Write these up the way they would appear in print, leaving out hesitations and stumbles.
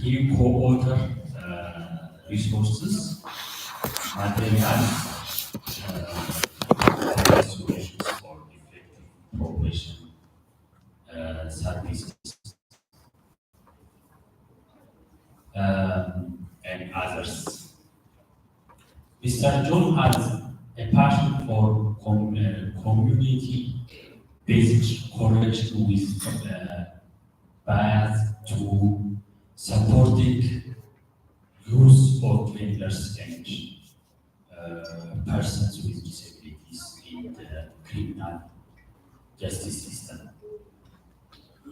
He co-authored resources, materials, solutions for effective probation services, and others. Mr. John has a passion for community-based correction with bias to supporting youth offenders and persons with disabilities in the criminal justice system.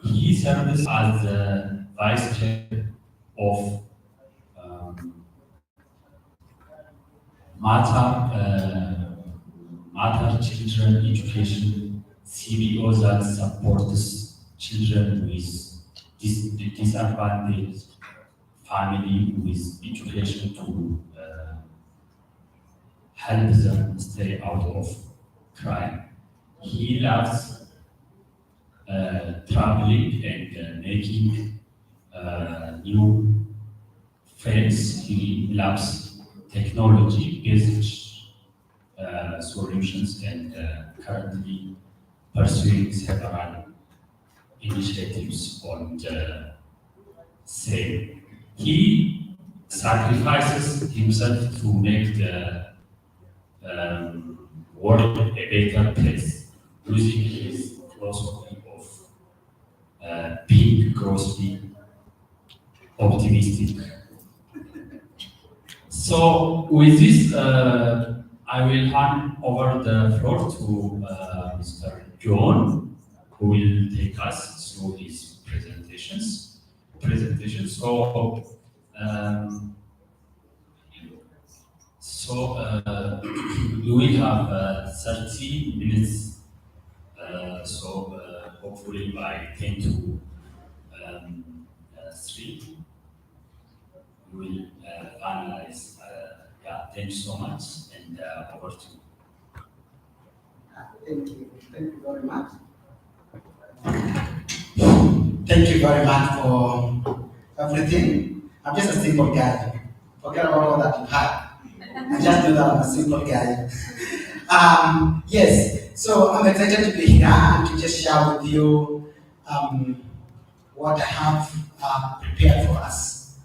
He serves as the vice chair of Matter Children Education CBO that supports children with disadvantaged family with education to help them stay out of crime. He loves traveling and making new friends. He loves technology-based solutions and currently pursuing several initiatives on the same. He sacrifices himself to make the world a better place, using his philosophy of being grossly optimistic. So with this, I will hand over the floor to Mr. John, who will take us through his presentation. We will have 30 minutes. Hopefully by 10 to 3, we will finalize. Thank you so much, and over to you. Thank you very much. Thank you very much for everything. I'm just a simple guy. Forget about all that you had. I just know that I'm a simple guy. Yes, so I'm excited to be here and to just share with you what I have prepared for us.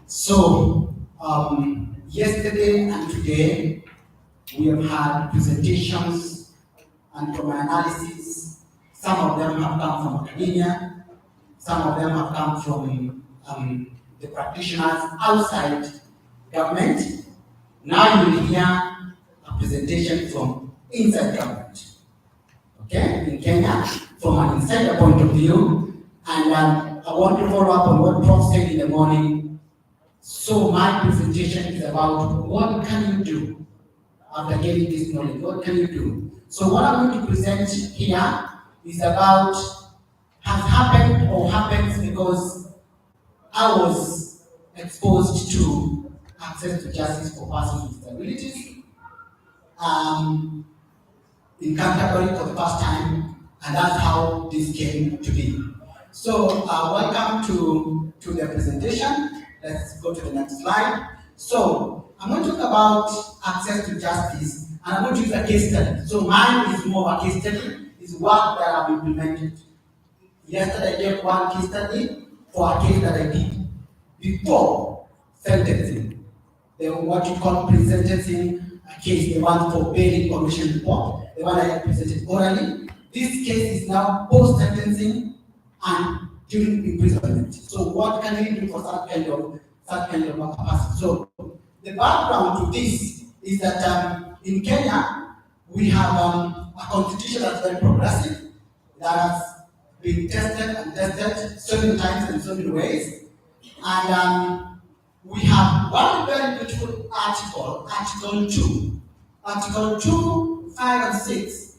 So, yesterday and today, we have had presentations, and from my analysis, some of them have come from academia, some of them have come from the practitioners outside government. Now you will hear a presentation from inside government, okay, in Kenya, from an insider point of view, and I want to follow up on what Prof said in the morning. So my presentation is about what can you do after getting this knowledge, what can you do? So what I'm going to present here is about has happened or happens because I was exposed to access to justice for persons with disabilities in Canterbury for the first time, and that's how this came to be. So welcome to the presentation. Let's go to the next slide. So I'm going to talk about access to justice, and I'm going to use a case study. So mine is more of a case study, it's work that I've implemented. Yesterday I gave one case study for a case that I did before sentencing. What you call pre-sentencing case, the one for bail information report, the one I presented orally. This case is now post-sentencing and during imprisonment. So what can you do for that kind of capacity? So the background to this is that in Kenya we have a constitution that's very progressive, that has been tested and tested so many times in so many ways, and we have one very beautiful article, Article 2. Article 2, 5, and 6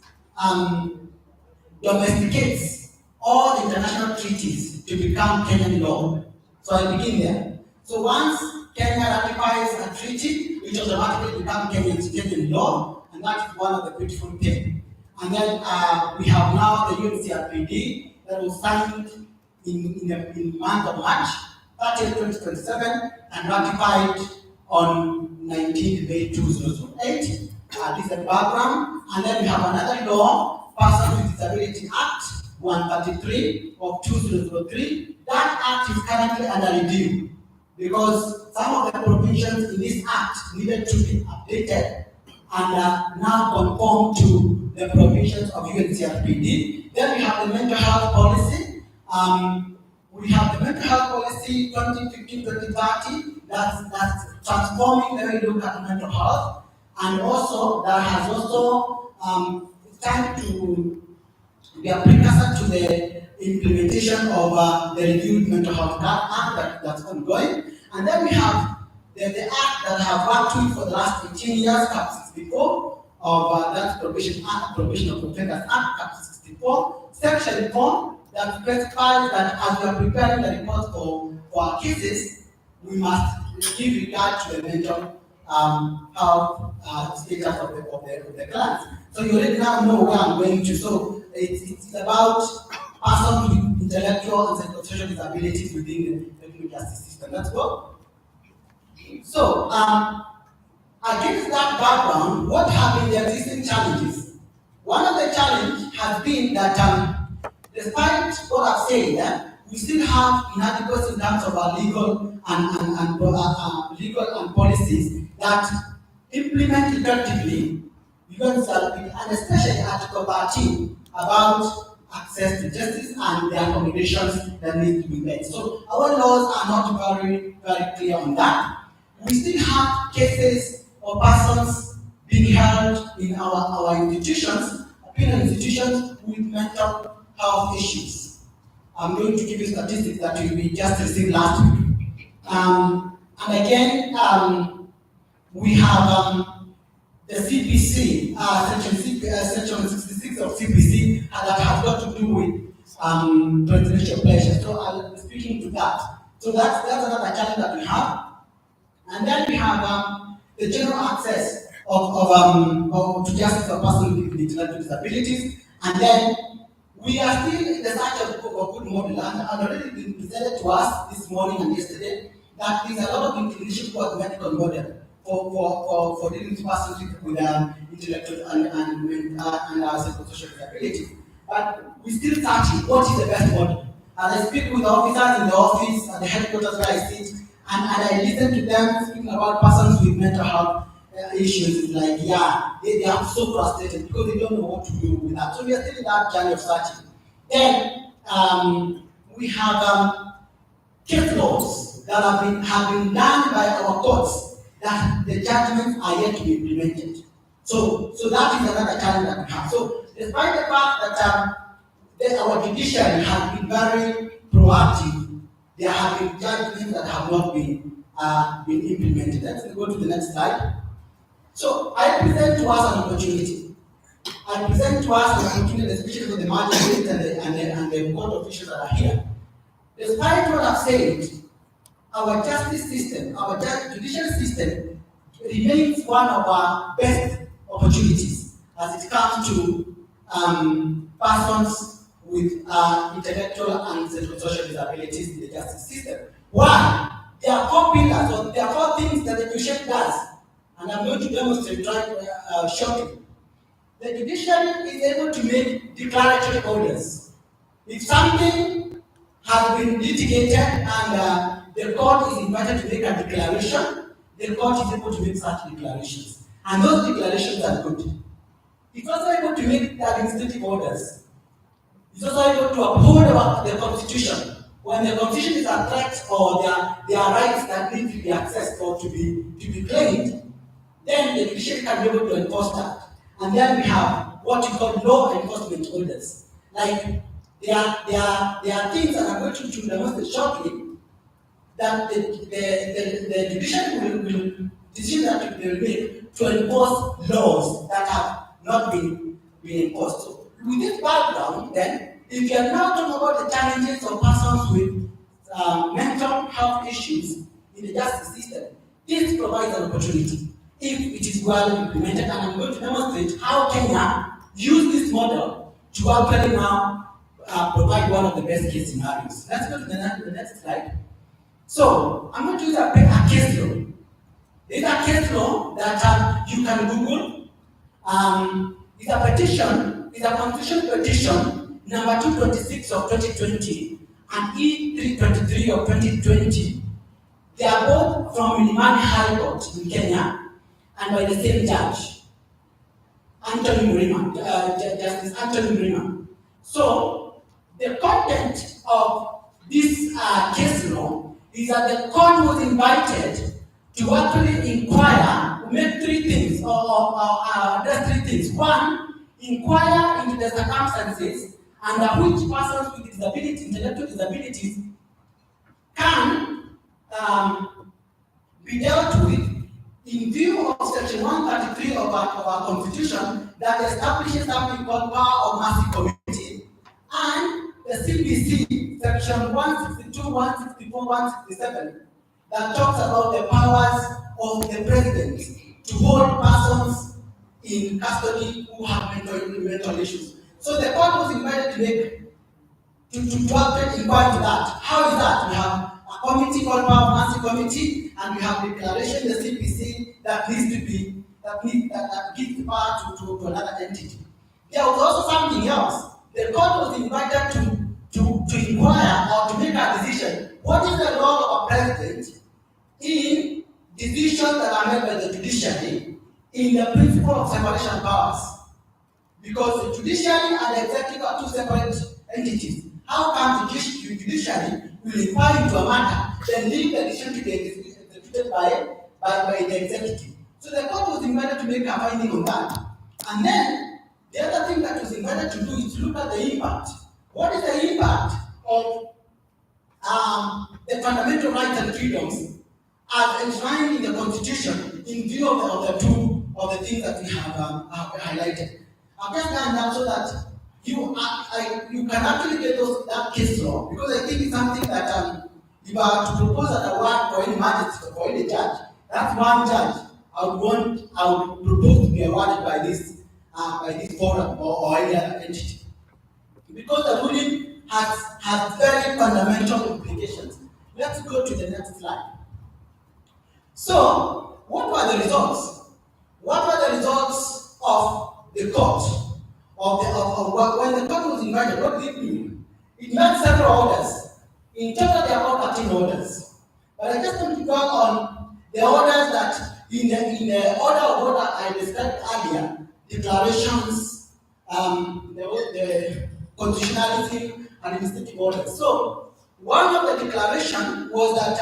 domesticates all international treaties to become Kenyan law. So I begin there. So once Kenya ratifies a treaty, it automatically becomes Kenyan law, and that is one of the beautiful things. And then we have now the UNCRPD that was signed in the month of March. 30th, 2027, and ratified on 19th May 2008. This is the background. And then we have another law, Persons with Disability Act 133 of 2003. That act is currently under review because some of the provisions in this act needed to be updated and now conform to the provisions of UNCRPD. Then we have the mental health policy. We have the mental health policy 2015-2030 that's transforming the way we look at mental health, and also that has also time to be a precursor to the implementation of the reviewed mental health act that's ongoing. And then we have the act that have worked with for the last 18 years, Cap 64, of that's Probation of Offenders Act, Cap 64, Section 4, that specifies that as we are preparing the report for our cases, we must give regard to the mental health status of the clients. So you already now know where I'm going to. So it's about persons with intellectual and psychosocial disabilities within the criminal justice system. Let's go. So, against that background, what have been the existing challenges? One of the challenges has been that despite what I've said, we still have inadequacy in terms of our legal and policies that implement effectively, and especially Article 13 about access to justice and the accommodations that need to be made. So our laws are not very, very clear on that. We still have cases of persons being held in our institutions, penal institutions, with mental health issues. I'm going to give you statistics that we just received last week. And again, we have the CPC, section 66 of CPC, that has got to do with presidential pleasure. So I'll be speaking to that. So that's another challenge that we have. And then we have the general access to justice for persons with intellectual disabilities. And then we are still in the search of a good model, and already been presented to us this morning and yesterday that there's a lot of inclination towards medical model for dealing with persons with intellectual and psychosocial disabilities. But we're still searching what is the best model. And I speak with officers in the office at the headquarters where I sit, and I listen to them speaking about persons with mental health issues. It's like, yeah, they are so frustrated because they don't know what to do with that. So we are still in that journey of searching. Then we have case laws that have been done by our courts that the judgments are yet to be implemented. So that is another challenge that we have. So despite the fact that our judiciary has been very proactive, there have been judgments that have not been implemented. Let's go to the next slide. So I present to us an opportunity. I present to us an opportunity, especially for the magistrates and the court officials that are here. Despite what I've said, our justice system, our judicial system remains one of our best opportunities as it comes to persons with intellectual and social disabilities in the justice system. Why? There are 4 pillars, or there are 4 things that the judiciary does, and I'm going to demonstrate shortly. The judiciary is able to make declaratory orders. If something has been litigated and the court is invited to make a declaration, the court is able to make such declarations. And those declarations are good. It's also able to make administrative orders. It's also able to uphold the Constitution. When the Constitution is a threat or there are rights that need to be accessed or to be claimed, then the judiciary can be able to enforce that. And then we have what you call law enforcement orders. Like there are things that I'm going to demonstrate shortly that the judiciary will decision that they will make to enforce laws that have not been enforced. So with this background, then, if you are now talking about the challenges of persons with mental health issues in the justice system, this provides an opportunity if it is well implemented. And I'm going to demonstrate how Kenya used this model to actually now provide one of the best case scenarios. Let's go to the next slide. So I'm going to use a case law. It's a case law that you can Google. It's a petition, it's a constitutional petition number 226 of 2020 and E323 of 2020. They are both from Milimani High Court in Kenya and by the same judge, Anthony Murima, Justice Anthony Murima. So the content of this case law is that the court was invited to actually inquire, make three things, or address three things. One, inquire into the circumstances under which persons with disabilities, intellectual disabilities, can be dealt with in view of Section 133 of our Constitution that establishes something called Power of Mercy Committee, and the CPC, Section 162, 164, 167, that talks about the powers of the President to hold persons in custody who have mental issues. So the court was invited to make to actually inquire to that. How is that? We have a committee called Power of Mercy Committee, and we have declaration, the CPC, that needs to be that gives the power to another entity. There was also something else. The court was invited to inquire or to make a decision. What is the role of a president in decisions that are made by the judiciary in the principle of separation of powers? Because the judiciary and the executive are two separate entities. How come the judiciary will inquire into a matter, then leave the decision to be executed by the executive? So the court was invited to make a finding on that. And then the other thing that was invited to do is to look at the impact. What is the impact of the fundamental rights and freedoms as enshrined in the Constitution in view of the things that we have highlighted? I've just done that so that you can actually get that case law, because I think it's something that if I were to propose an award for any magistrate, for any judge, that's one judge I would propose to be awarded by this forum or any other entity, because the ruling has very fundamental implications. Let's go to the next slide. So, what were the results? What were the results of the court? When the court was invited, what did it mean? It made several orders. In total, there are about 13 orders. But I just want to dwell on the orders that, in the order of what I described earlier, declarations, the constitutionality, and administrative orders. So, one of the declarations was that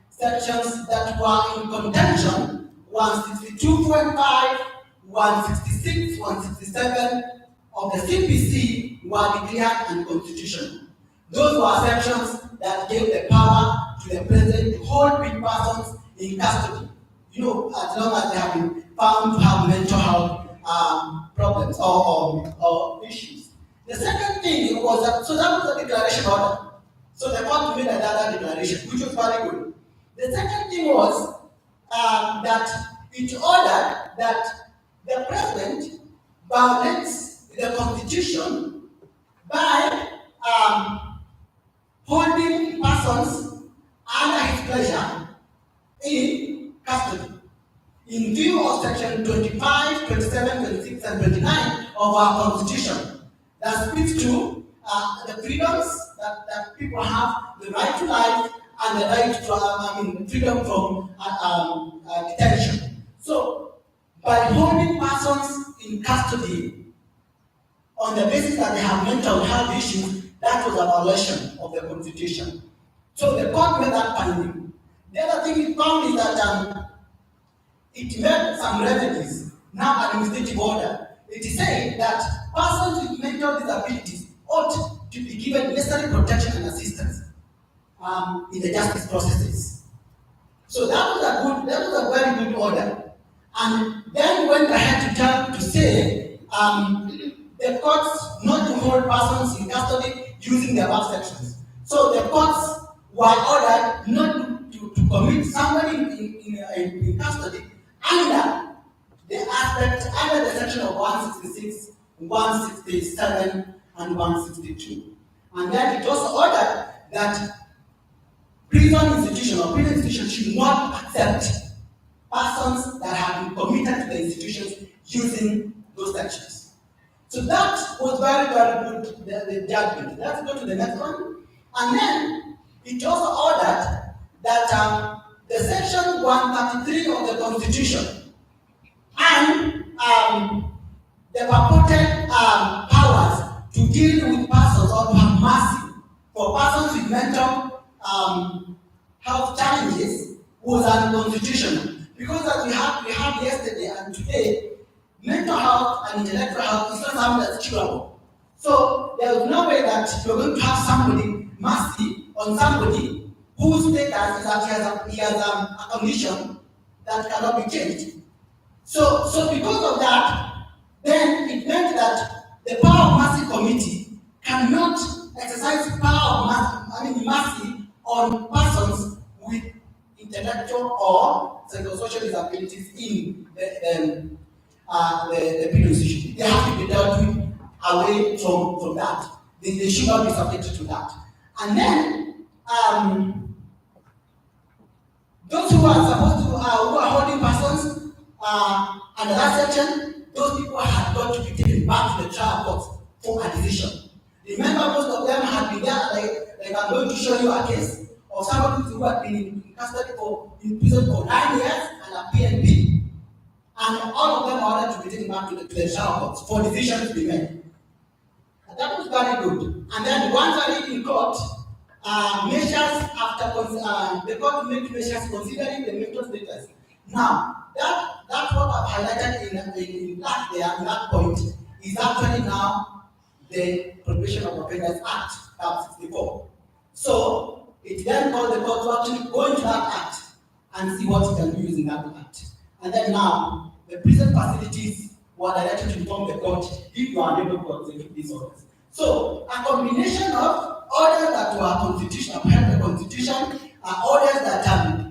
sections that were in contention, 162.5, 166, 167 of the CPC were declared unconstitutional. Those were sections that gave the power to the president to hold persons in custody, as long as they have been found to have mental health problems or issues. The second thing was that, so that was the declaration order. So the court made another declaration, which was very good. The second thing was that it ordered that the president violates the Constitution by holding persons under his pleasure in custody in view of section 25, 27, 26, and 29 of our Constitution that speaks to the freedoms that people have, the right to life and the right to freedom from detention. So, by holding persons in custody on the basis that they have mental health issues, that was a violation of the Constitution. So the court made that finding. The other thing it found is that it made some remedies, now administrative order. It is saying that persons with mental disabilities ought to be given necessary protection and assistance in the justice processes. So that was a very good order. And then went ahead to say the courts not to hold persons in custody using the above sections. So the courts were ordered not to commit somebody in custody under the section of 166, 167, and 162. And then it also ordered that prison institutions institution or penal institution should not accept persons that have been committed to the institutions using those sections. So that was very, very good, the judgment. Let's go to the next one. And then it also ordered that the section 133 of the Constitution and the purported powers to deal with persons or to have mercy for persons with mental health challenges was unconstitutional. Because as we had yesterday and today, mental health and intellectual health is not something that's curable. So there is no way that you're going to have somebody mercy on somebody whose status is that he has a condition that cannot be changed. So because of that, then it meant that the Power of Mercy Committee cannot exercise power of mercy on persons with intellectual or psychosocial disabilities in the penal institution. They have to be dealt with away from that. They should not be subjected to that. And then those who are supposed to who are holding persons under that section, those people had got to be taken back to the trial court for a decision. Remember, most of them had been there, like I'm going to show you a case of somebody who had been in custody in prison for 9 years and a PNP. And all of them ordered to be taken back to the trial court for decisions to be made. And that was very good. And then the ones that in court, measures after the court make measures considering the mental status. Now, that's what I've highlighted in that point is actually now the Prohibition of Offenders Act, 64. So it then called the court to actually go into that act and see what it can use in that act. And then now, the prison facilities were directed to inform the court if you are able to execute these orders. So a combination of orders that were constitutional, upheld the Constitution, orders that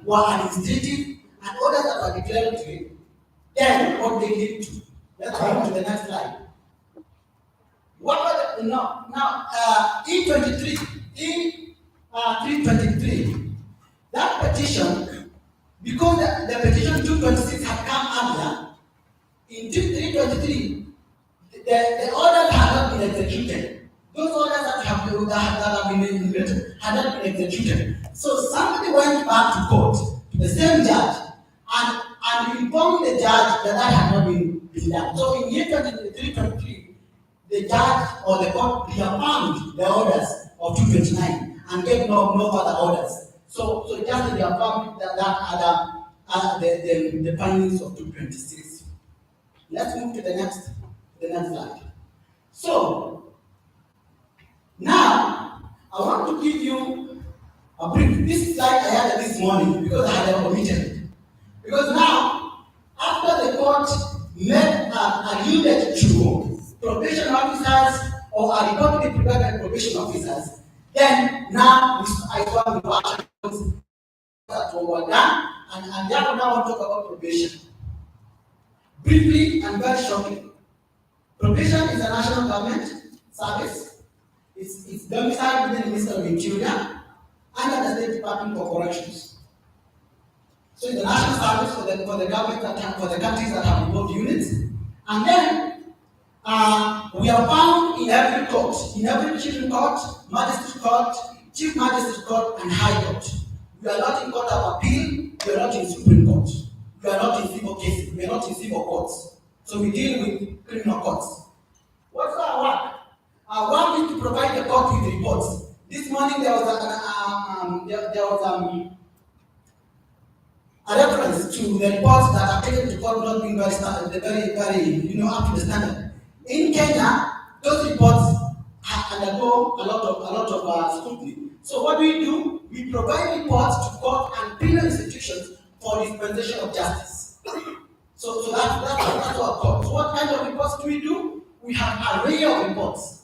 were administrative, and orders that were declaratory, then what they lead to. Let's go to the next slide. What were the, now E23, E323, that petition, because the petition 226 had come earlier, in 323, the orders had not been executed. Those orders that have been enumerated had not been executed. So somebody went back to court, to the same judge, and informed the judge that had not been done. So in year 323, the judge or the court reaffirmed the orders of 229 and gave no further orders. So just reaffirmed the findings of 226. Let's move to the next slide. So now I want to give you a brief. This slide I had this morning because I had omitted it. Because now, after the court alluded to probation officers or a report to be prepared by probation officers, then now I saw the actions that were done, and therefore now I want to talk about probation. Briefly and very shortly, probation is a national government service. It's domiciled within the Ministry of Interior under the State Department for Corrections. So it's a national service for the government for the countries that have involved units. And then we are found in every court, in every children's court, magistrate court, chief magistrate court, and high court. We are not in court of appeal, we are not in Supreme Court. We are not in civil cases, we are not in civil courts. So we deal with criminal courts. What's our work? Our work is to provide the court with reports. This morning there was a reference to the reports that are taken to court not being very standard, very up to the standard. In Kenya, those reports undergo a lot of scrutiny. So what do? We provide reports to court and penal institutions for dispensation of justice. So that's our court. So what kind of reports do? We have an array of reports.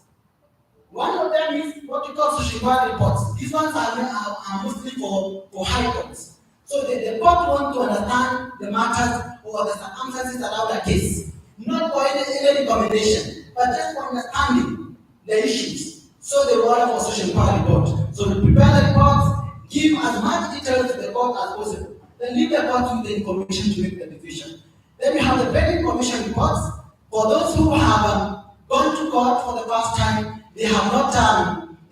One of them is what we call social media reports. These ones are mostly for high courts. So the court wants to understand the matters or the circumstances around a case, not for any recommendation, but just for understanding the issues. So they order for social media report. So we prepare the reports, give as much details to the court as possible. Then leave the court with the information to make the decision. Then we have the bail information reports. For those who have gone to court for the first time, they have not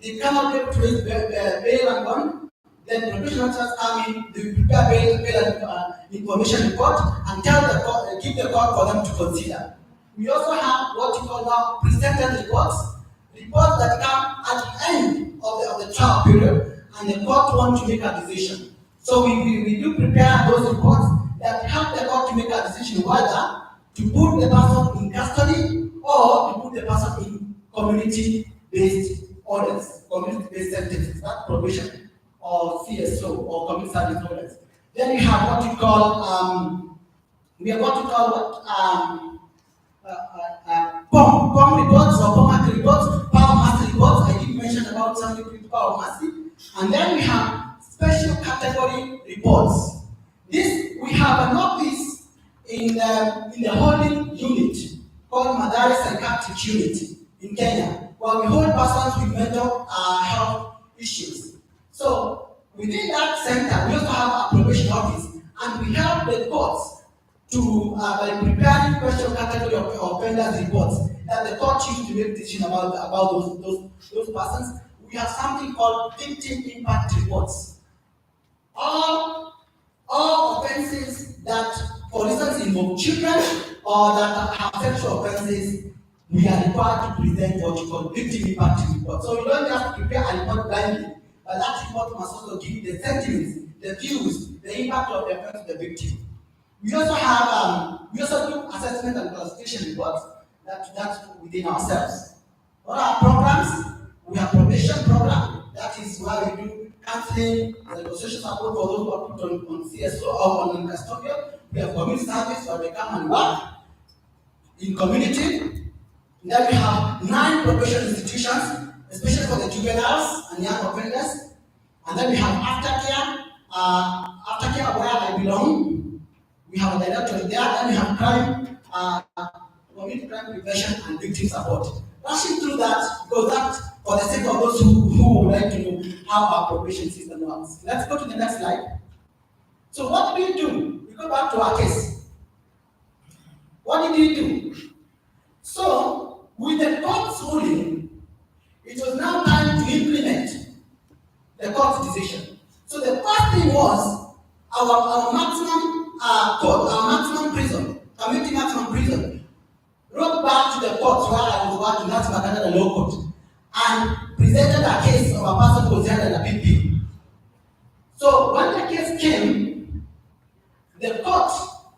they cannot be able to raise bail and bond. Then probation officers come in, they prepare bail and information report and tell the court, give the court for them to consider. We also have what you call now pre-sentence reports that come at the end of the trial period, and the court wants to make a decision. So we do prepare those reports that help the court to make a decision whether to put the person in custody or to put the person in community-based orders, community-based sentences, that's probation or CSO or community service orders. Then we have what we call POM reports or POM reports, power master reports. I did mention about something with power master. And then we have special category reports. This we have an office in the holding unit called Madari Psychiatric Unit in Kenya, where we hold persons with mental health issues. So within that center, we also have a probation office, and we help the courts to by preparing special category of offenders reports that the court use to make decision about those persons. We have something called victim impact reports. All offenses that, for instance, involve children or that have sexual offenses, we are required to present what you call victim impact report. So you don't just prepare a report blindly, but that report must also give the sentiments, the views, the impact of the offense to the victim. We also have we also do assessment and classification reports that's within ourselves. What are programs? We have probation program, that is where we do counseling and negotiation support for those who are put on CSO or on custodial. We have community service where they come and work in community. Then we have 9 probation institutions, especially for the juveniles and young offenders. And then we have aftercare where I belong. We have a directory there. Then we have crime, community crime prevention and victim support. Rushing through that, because that for the sake of those who would like to know how our probation system works. Let's go to the next slide. So what did we do? We go back to our case. What did we do? So with the court's ruling, it was now time to implement the court's decision. So the first thing was our maximum court, our maximum prison, community maximum prison, wrote back to the court where I was working, that's Canada Law Court, and presented a case of a person who was held under PP. So when the case came, the court,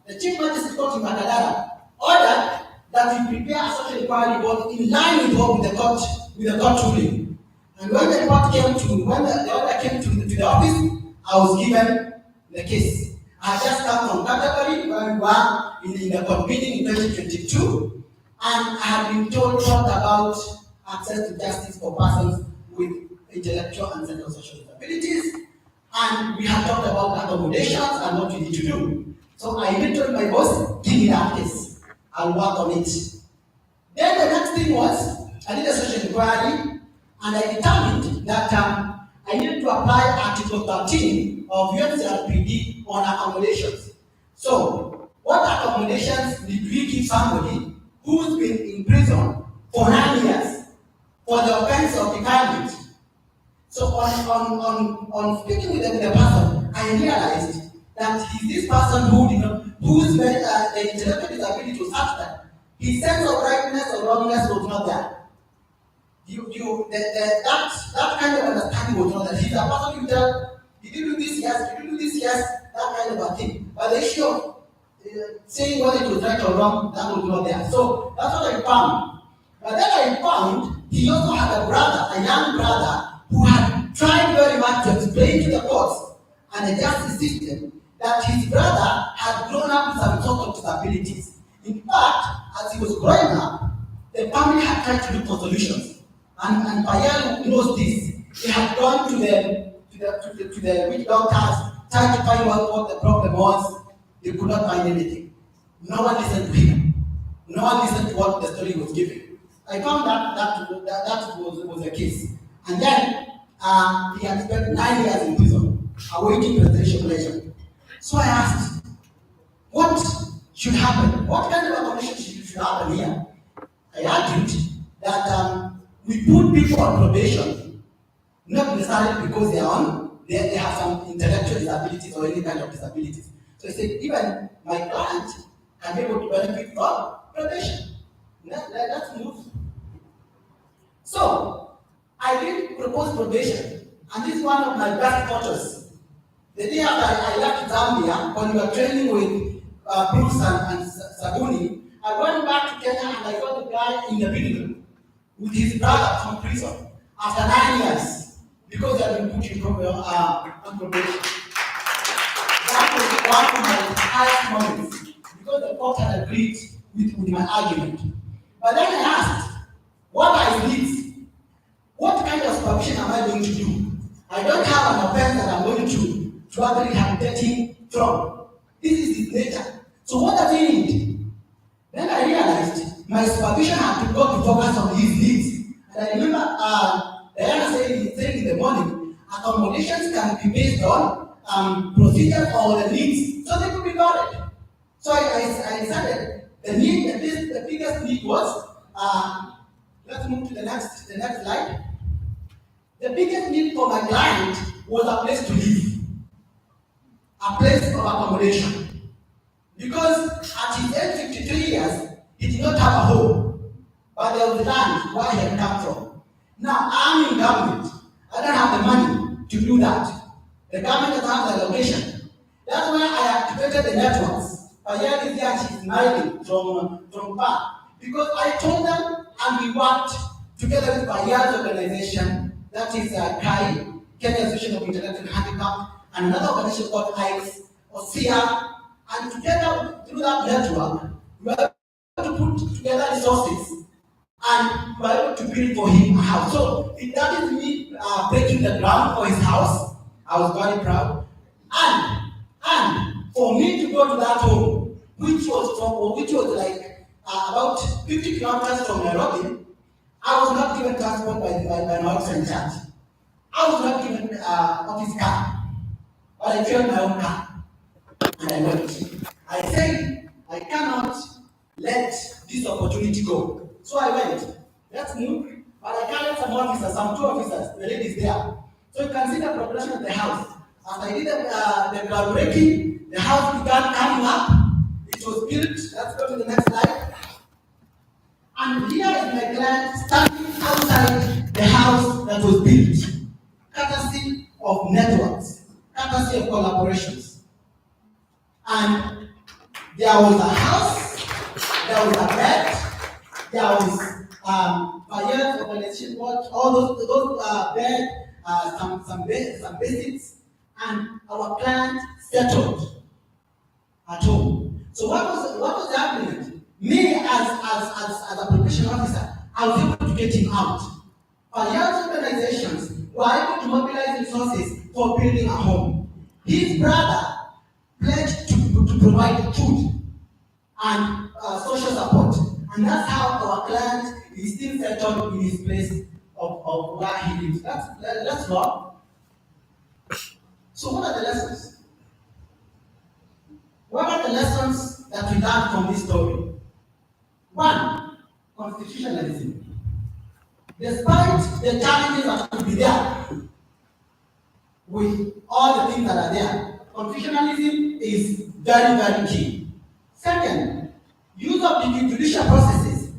the Chief Magistrate Court in Makadara, ordered that we prepare a social inquiry report in line with the court ruling. And when the report came when the order came to the office, I was given the case. I had just come from category where we were in the convening in 2022, and I had been told about access to justice for persons with intellectual and psychosocial disabilities, and we had talked about accommodations and what we need to do. So I even told my boss, give me that case, I'll work on it. Then the next thing was, I did a social inquiry, and I determined that I needed to apply Article 13 of UNCRPD on accommodations. So, what accommodations did we give somebody who's been in prison for 9 years for the offense of defilement? So, on speaking with the person, I realized that he's this person whose the intellectual disability was such that his sense of rightness or wrongness was not there. That kind of understanding was not there. He's a person who tell, did you do this? Yes. Did you do this? Yes. That kind of a thing. But the issue of saying whether it was right or wrong, that was not there. So that's what I found. But then I found he also had a young brother, who had tried very much to explain to the courts and the justice system that his brother had grown up with some sort of disabilities. In fact, as he was growing up, the family had tried to look for solutions. And Payal knows this. They had gone to the witch doctors, tried to find out what the problem was. They could not find anything. No one listened to him. No one listened to what the story was giving. I found that was the case. And then he had spent 9 years in prison. awaiting presidential pleasure. So I asked, what should happen? What kind of accommodation should happen here? I argued that we put people on probation, not necessarily because they have some intellectual disabilities or any kind of disabilities. So I said, even my client can be able to benefit from probation. Let's move. So I did propose probation, and this is one of my best photos. The day after I left Zambia, when we were training with Bruce and Sabuni, I went back to Kenya and I saw the guy in the building with his brother from prison after 9 years because they had been put on probation. That was one of my highest moments because the court had agreed with my argument. But then I asked, what are his needs? What kind of supervision am I going to do? I don't have an offense that I'm going to actually rehabilitate him from. This is his nature. So what does he need? Then I realized my supervision had to go to focus on his needs. And I remember Diana saying in the morning, accommodations can be based on procedures or the needs. So they could be valid. So I decided the biggest need was, let's move to the next slide. The biggest need for my client was a place to live, a place of accommodation. Because at his age 53 years, he did not have a home, but there was land where he had come from. Now, I'm in government. I don't have the money to do that. The government doesn't have the location. That's why I activated the networks. Payal is here, she's smiling from far. Because I told them, and we worked together with Payal's organization, that is KAI, Kenya Association of Intellectual Handicap, and another organization called ICE, or SIA, and together through that network, we were able to put together resources and we were able to build for him a house. So that is me breaking the ground for his house. I was very proud. And for me to go to that home, which was like about 50 kilometers from Nairobi, I was not given transport by my officer in charge. I was not given office car, but I drove my own car and I went. I said, I cannot let this opportunity go. So I went. Let's move. But I carried some officers, some 2 officers, the ladies there. So you can see the progression of the house. As I did the groundbreaking, the house began coming up. It was built. Let's go to the next slide. And here is my client standing outside the house that was built, courtesy of networks, courtesy of collaborations. And there was a house, there was a bed, there was fire organization, all those bed, some basics, and our client settled at home. So what was the argument? Me as a probation officer, I was able to get him out. Firearms organizations were able to mobilize resources for building a home. His brother pledged to provide food and social support. And that's how our client is still settled in his place of where he lives. That's law. So what are the lessons? What are the lessons that we learned from this story? One, constitutionalism. Despite the challenges that could be there, with all the things that are there, constitutionalism is very, very key. Second, use of the judicial processes.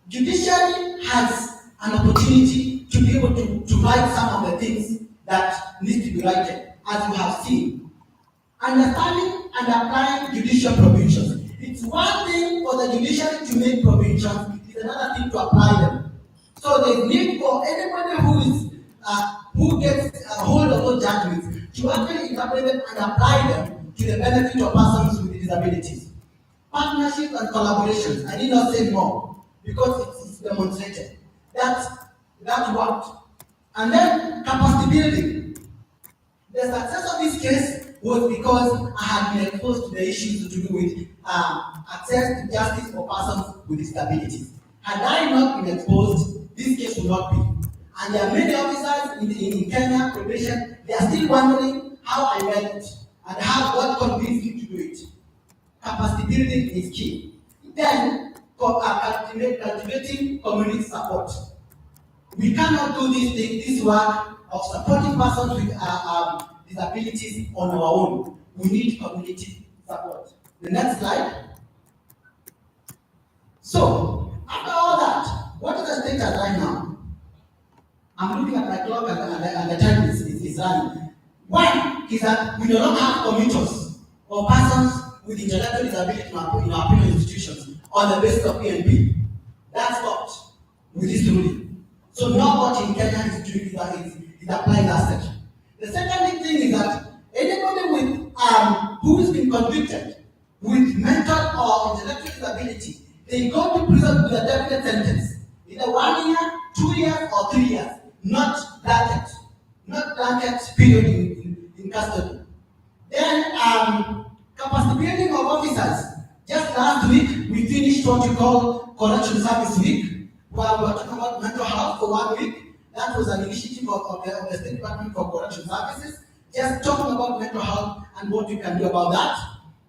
Judiciary has an opportunity to be able to write some of the things that need to be righted, as you have seen. Understanding and applying judicial provisions. It's one thing for the judiciary to make provisions, it's another thing to apply them. So there's need for anybody who gets a hold of those judgments to actually interpret them and apply them to the benefit of persons with disabilities. Partnerships and collaborations. I need not say more because it's demonstrated. That worked. And then capacity building. The success of this case was because I had been exposed to the issues to do with access to justice for persons with disabilities. Had I not been exposed, this case would not be. And there are many officers in Kenya probation, they are still wondering how I went, and how what convinced me to do it. Capacity building is key. Then, cultivating community support. We cannot do this work of supporting persons with disabilities on our own. We need community support. The next slide. So, after all that, what is the status right now? I'm looking at my clock and the time is running. One is that we do not have commuters or persons with intellectual disability in our penal institutions on the basis of PNP. That stopped with this ruling. So now what in Kenya is doing is applying that section. The second thing is that anybody with who has been convicted with mental or intellectual disability, they go to prison with a definite sentence, either 1 year, 2 years, or 3 years, not blanket period in custody. Then capacity building of officers. Just last week we finished what we call Correction Service Week, where we were talking about mental health for 1 week. That was an initiative of the State Department for Correction Services, just talking about mental health and what we can do about that.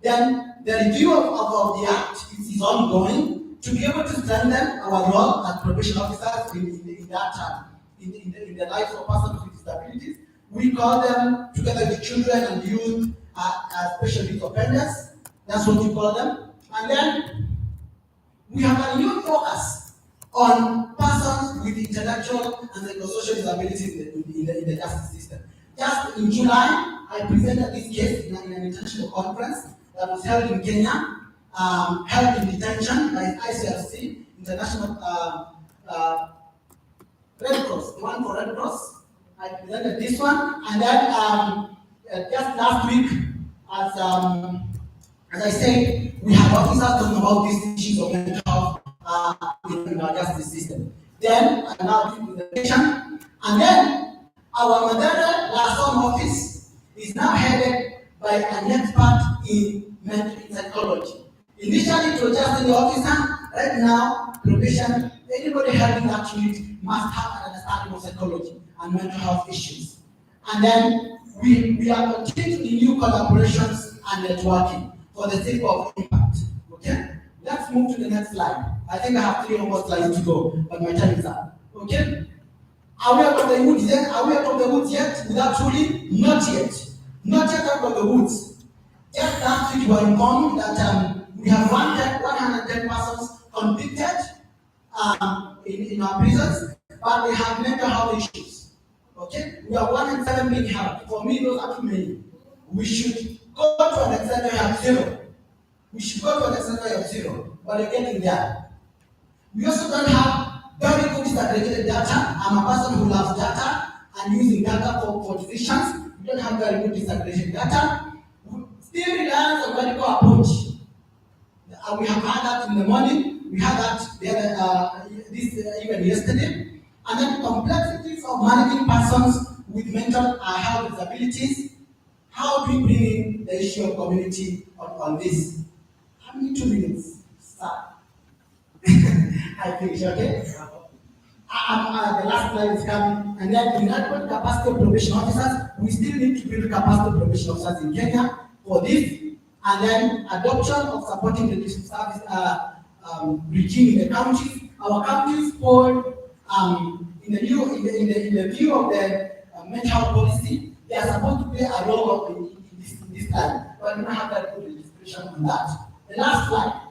Then the review of the Act is ongoing to be able to strengthen our role as probation officers in that time. In the lives of persons with disabilities. We call them, together with children and youth, as special needs offenders. That's what we call them. And then we have a new focus on persons with intellectual and psychosocial disabilities in the justice system. Just in July, I presented this case in an international conference that was held in Kenya, held in detention by ICRC, International Red Cross, the one for Red Cross. I presented this one, and then just last week, as I said, we have officers talking about these issues of mental health in our justice system. Then I now do the presentation, and then our Madara Lason office is now headed by an expert in mental psychology. Initially, it was just the officer. Right now, probation, anybody having that unit must have an understanding of psychology and mental health issues. And then we are continuing new collaborations and networking for the sake of impact. Okay? Let's move to the next slide. I think I have 3 more slides to go, but my time is up. Okay? Are we out of the woods yet? Are we out of the woods yet? Without truly? Not yet. Not yet out of the woods. Just last week we were informed that we have 110 persons convicted in our prisons, but they have mental health issues. Okay? We are 1 in 7 being helped. For me, those are too many. We should go to an extent where we have 0. We should go to an extent where we have 0, but we're getting there. We also don't have very good disaggregated data. I'm a person who loves data and using data for decisions. We don't have very good disaggregated data. We still rely on medical approach. We have had that in the morning. We had that even yesterday. And then complexities of managing persons with mental health disabilities. How do we bring in the issue of community on this? How many 2 minutes? Start. I finish, okay? The last slide is coming. And then in adequate capacity of probation officers, we still need to build capacity of probation officers in Kenya for this. And then adoption of supporting the district service regime in the counties. Our counties fall in the view of the mental health policy. They are supposed to play a role in this time, but we don't have that good illustration on that. The last slide.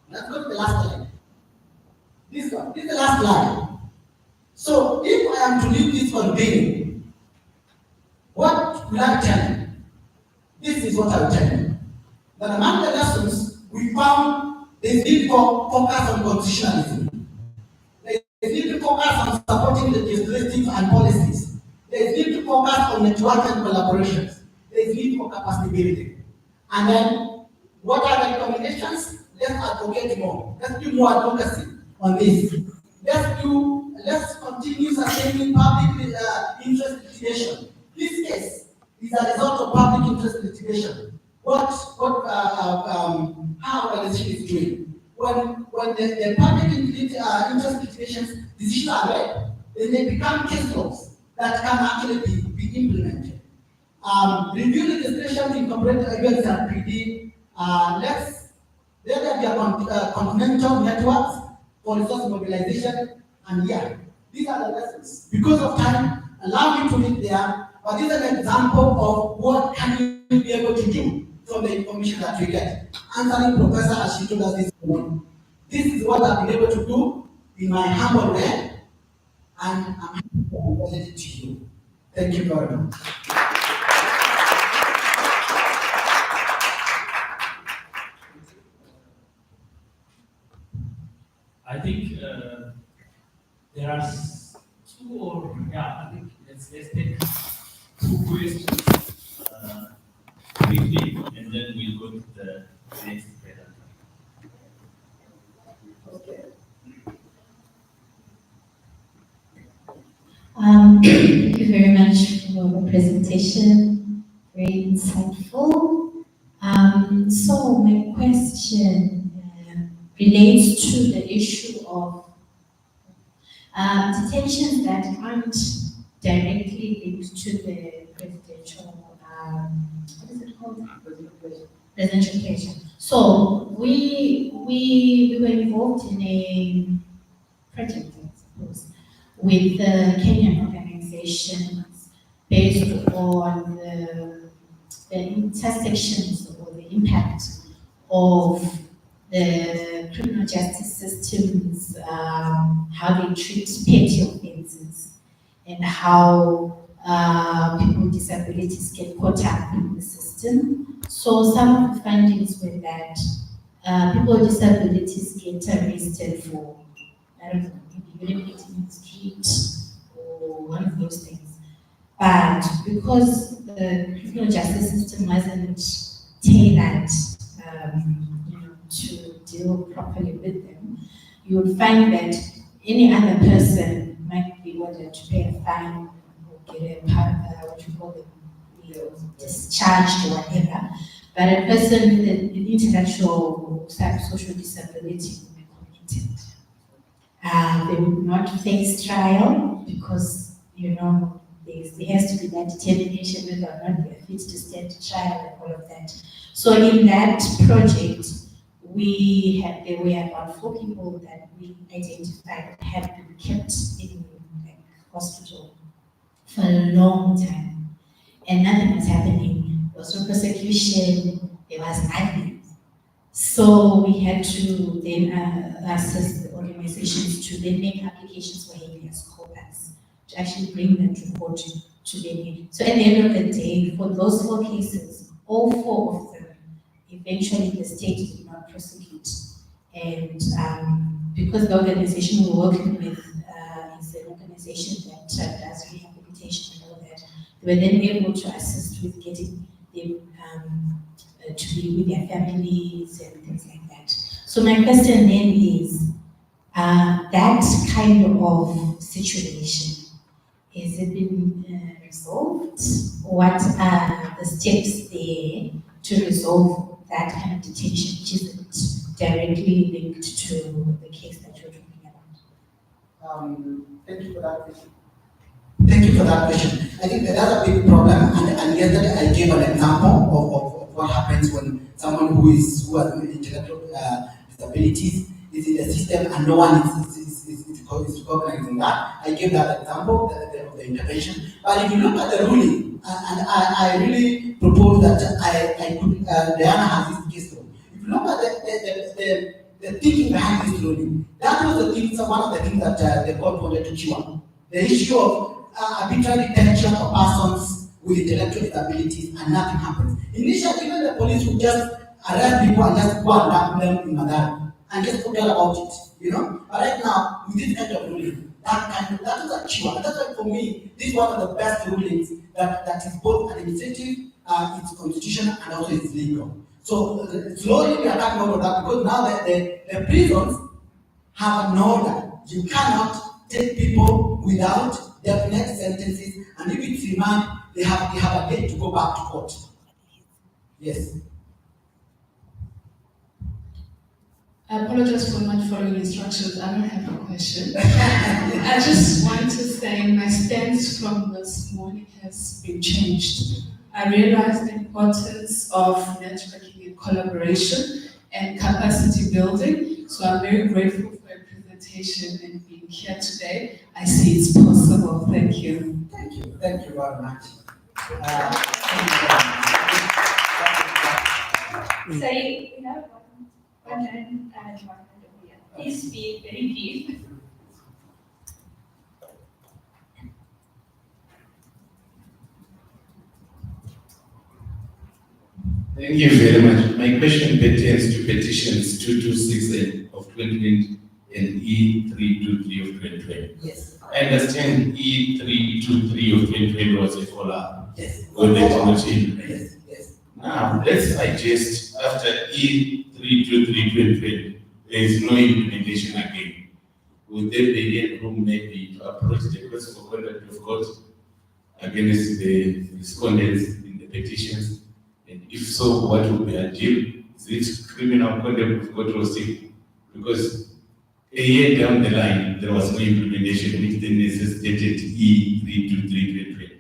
Let's go to the last slide. This one. This is the last slide. So if I am to leave this convening, what will I tell you? This is what I will tell you. That among the lessons, we found there's need for focus on constitutionalism. There's need to focus on supporting the legislative and policies. There's need to focus on network and collaborations. There's need for capacity building. And then, what are the recommendations? Let's advocate more. Let's do more advocacy on this. Let's continue sustaining public interest litigation. This case is a result of public interest litigation. How organization is doing. When the public interest litigations decisions are read, then they become case laws that can actually be implemented. Review legislation to incorporate events and PD. Let there be a continental networks for resource mobilization, and yeah, these are the lessons. Because of time, allow me to read there, but this is an example of what can you be able to do from the information that we get. Answering Professor as she told us this morning. This is what I've been able to do in my humble way, and I'm happy to present it to you. Thank you very much. I think there are two or I think let's take two questions quickly, and then we'll go to the next presenter. Okay. Thank you very much for the presentation, very insightful. So my question relates to the issue of detentions that aren't directly linked to the presidential, what is it called? Presidential pleasure. So we were involved in a project, I suppose, with the Kenyan organizations based on the intersections or the impact of the criminal justice systems, how they treat petty offenses, and how people with disabilities get caught up in the system. So some of the findings were that people with disabilities get arrested for, I don't know, maybe urinating in the street or one of those things. But because the criminal justice system wasn't tailored to deal properly with them, you would find that any other person might be ordered to pay a fine or get a what you call discharged or whatever. But a person with an intellectual or social disability would be convicted. They would not face trial because, there has to be that determination whether or not they are fit to stand trial and all of that. So in that project, there were about 4 people that we identified that had been kept in hospital for a long time. And nothing was happening. There was no prosecution, there was nothing. So we had to then assist the organizations to then make applications for habeas corpus to actually bring that report to them. So at the end of the day, for those 4 cases, all 4 of them, eventually the state did not prosecute. And because the organization we're working with is an organization that does rehabilitation and all that, they were then able to assist with getting them to be with their families and things like that. So my question then is, that kind of situation, has it been resolved? What are the steps there to resolve that kind of detention, which isn't directly linked to the case that you're talking about? Thank you for that question. Thank you for that question. I think that's a big problem, and yesterday I gave an example of what happens when someone who has intellectual disabilities is in the system and no one is recognizing that. I gave that example of the intervention. But if you look at the ruling, and I really propose that Diana has this case law. If you look at the thinking behind this ruling, that was one of the things that the court wanted to cure. The issue of arbitrary detention of persons with intellectual disabilities and nothing happens. Initially, even the police would just arrest people and just go and dump them in Madara and just forget about it, But right now, with this kind of ruling, that is a cure. That's why for me, this is one of the best rulings that is both administrative, it's constitutional, and also it's legal. So slowly we are coming out of that because now the prisons have an order. You cannot take people without definite sentences, and if it's remand, they have a date to go back to court. Yes. I apologize for not following instructions. I don't have a question. I just want to say my stance from this morning has been changed. I realized the importance of networking and collaboration and capacity building. So I'm very grateful for your presentation and being here today. I see it's possible. Thank you. Thank you. Thank you very much. Thank you very much. So you have one hand and one hand over here. Please be very brief. Thank you very much. My question pertains to petitions 226 of 2020 and E323 of 2020. Yes. I understand E323 of 2020 was a follow-up. Yes. On the technology. Yes. Yes. Now, let's suggest after E323 2020, there is no implementation again. Would there be a room maybe to approach the question of conduct of court against the respondents in the petitions? And if so, what would be a deal? Is it criminal contempt of court or still? Because a year down the line, there was no implementation which then necessitated E323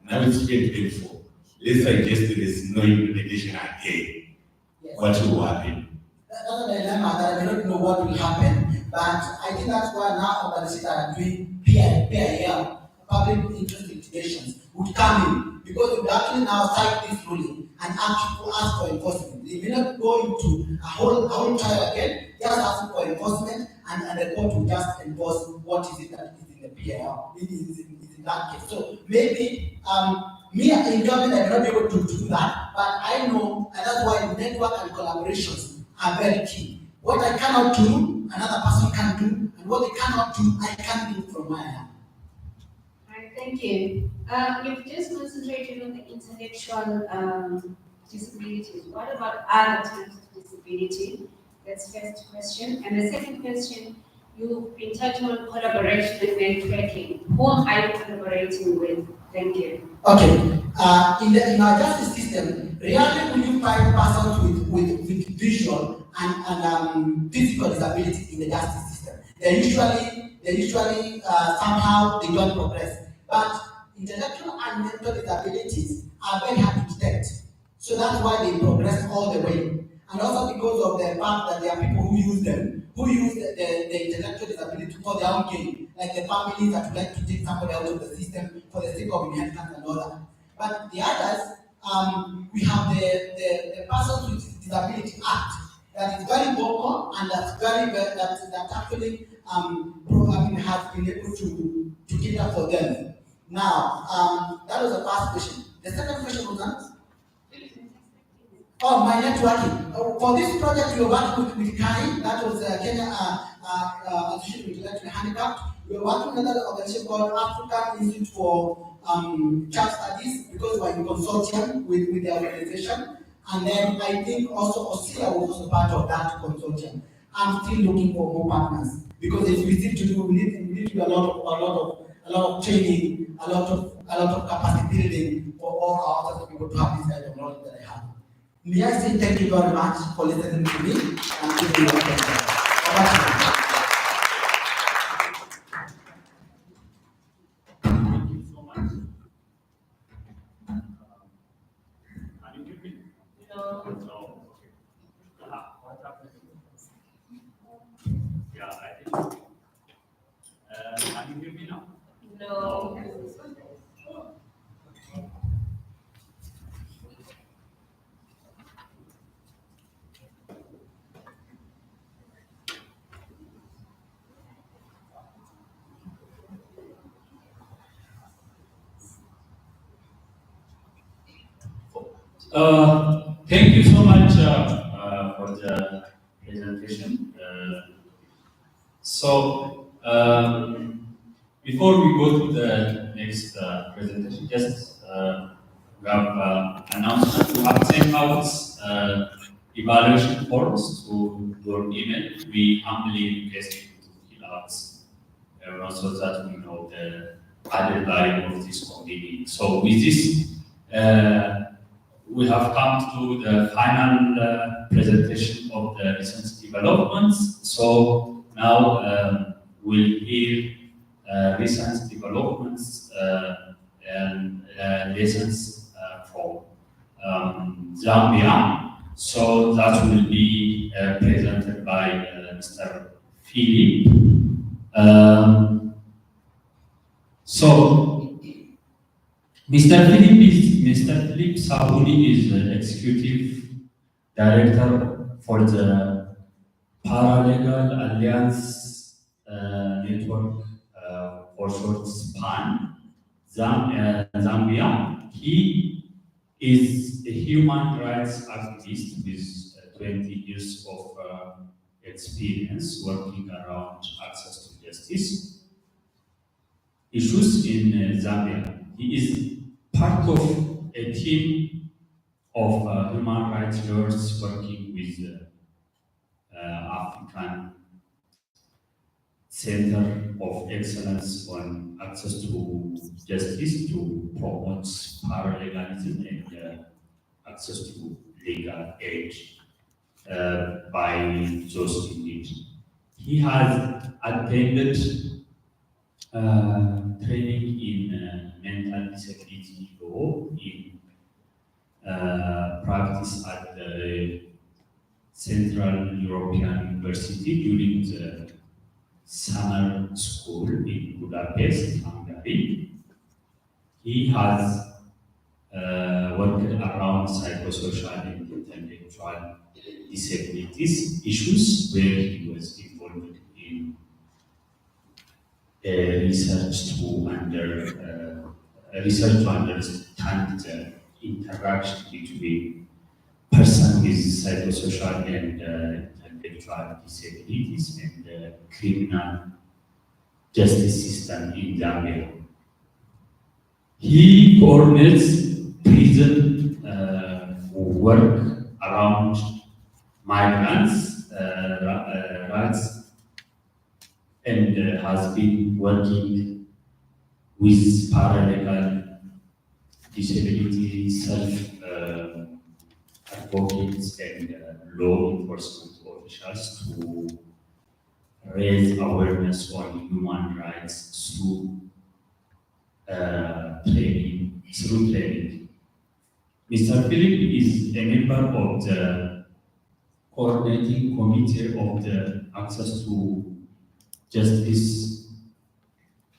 Now it's 2024. Let's suggest there is no implementation again. Yes. What will happen? That's a dilemma that I don't know what will happen, but I think that's why now organizations are doing PIL, public interest litigations, would come in because we actually now cite this ruling and actually ask for enforcement. They may not go into a whole trial again, just ask for enforcement, and the court will just enforce what is it that is in the PIL. It is in that case. So maybe me in government I may not be able to do that, but I know, and that's why network and collaborations are very key. What I cannot do, another person can do, and what they cannot do, I can do from my hand. Right, thank you. You've just concentrated on the intellectual disabilities. What about other types of disability? That's first question. And the second question, you've been touching on collaboration and networking. Who are you collaborating with? Thank you. Okay. In our justice system, rarely will you find persons with visual and physical disability in the justice system. They usually somehow they don't progress. But intellectual and mental disabilities are very hard to detect. So that's why they progress all the way. And also because of the fact that there are people who use the intellectual disability for their own gain, like the families that would like to take somebody out of the system for the sake of inheritance and all that. But the others, we have the Persons with Disability Act that is very vocal and that's that actually has been able to cater for them. Now, that was the first question. The second question was that? Oh, my networking. For this project, we worked with KAI, that was Kenya Association of Intellectually Handicapped. We were working with another organization called African Institute for Child Studies because we were in consortium with the organization. And then I think also Australia was also part of that consortium. I'm still looking for more partners because if we need to do, we need to do a lot of training, a lot of capacity building for all our other people to have this kind of knowledge that I have. May I say thank you very much for listening to me and giving me your attention. Thank you so much. Can you hear me? No. No. Okay. What happened? Yeah, I think. Can you hear me now? No. Thank you so much for the presentation. Before we go to the next presentation, just we have announcement. We have sent out evaluation forms to your email. We humbly request you to fill out so that we know the added value of this convening. So with this, we have come to the final presentation of the recent developments. So now we'll hear recent developments and lessons from Zambia. So that will be presented by Mr. Philip. So Mr. Philip Sabuni is the executive director for the Paralegal Alliance Network, for short span, Zambia. He is a human rights activist with 20 years of experience working around access to justice issues in Zambia. He is part of a team of human rights lawyers working with African Center of Excellence on Access to Justice to promote paralegalism and access to legal aid by those in need. He has attended training in mental disability law in practice at the Central European University during the summer school in Budapest, Hungary. He has worked around psychosocial and intellectual disabilities issues, where he was involved in research to understand the interaction between person with psychosocial and intellectual disabilities and the criminal justice system in Zambia. He coordinates prison work around migrants' rights and has been working with paralegal disability advocates and law enforcement officials to raise awareness on human rights through training. Mr. Philip is a member of the coordinating committee of the Access to Justice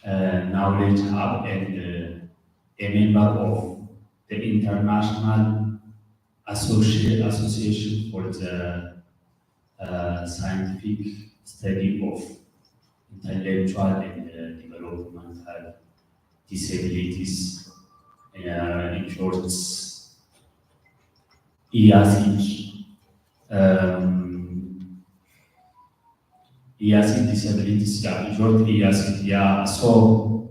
Knowledge Hub and a member of the International Association for the Scientific Study of Intellectual and Developmental Disabilities, in short, EASID. EASID disabilities, yeah, in short, EASID, yeah. So,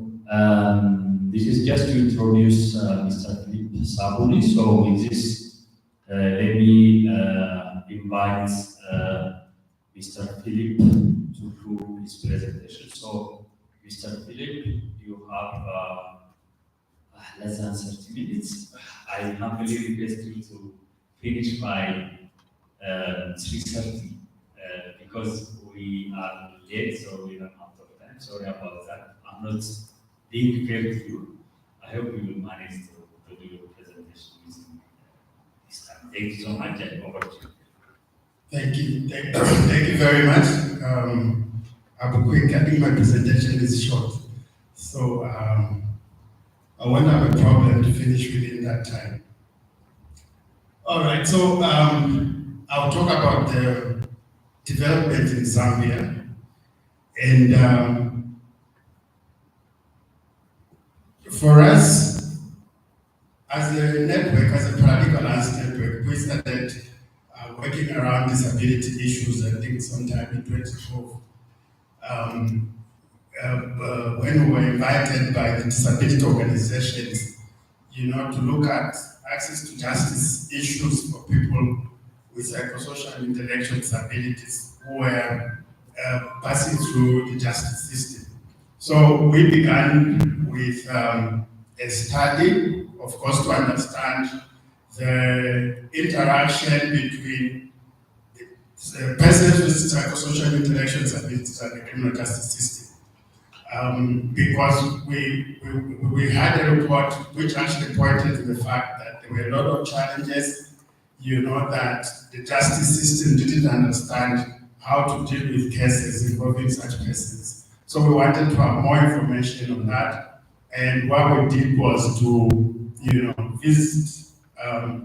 this is just to introduce Mr. Philip Sabuni. So, with this, let me invite Mr. Philip to do his presentation. So, Mr. Philip, you have less than 30 minutes. I humbly request you to finish by 3:30 because we are late, so we run out of time. Sorry about that. I'm not being fair to you. I hope you will manage to do your presentation using this time. Thank you so much, and over to you. Thank you. Thank you very much. I'll be quick. I think my presentation is short. So I won't have a problem to finish within that time. All right, so I'll talk about the development in Zambia. And for us, as a network, as a Paralegal Alliance network, we started working around disability issues, I think sometime in 2012. When we were invited by the disability organizations, to look at access to justice issues for people with psychosocial and intellectual disabilities who were passing through the justice system. So we began with a study, of course, to understand the interaction between the persons with psychosocial and intellectual disabilities and the criminal justice system. because we had a report which actually pointed to the fact that there were a lot of challenges, that the justice system didn't understand how to deal with cases involving such persons. So we wanted to have more information on that, and what we did was to, visit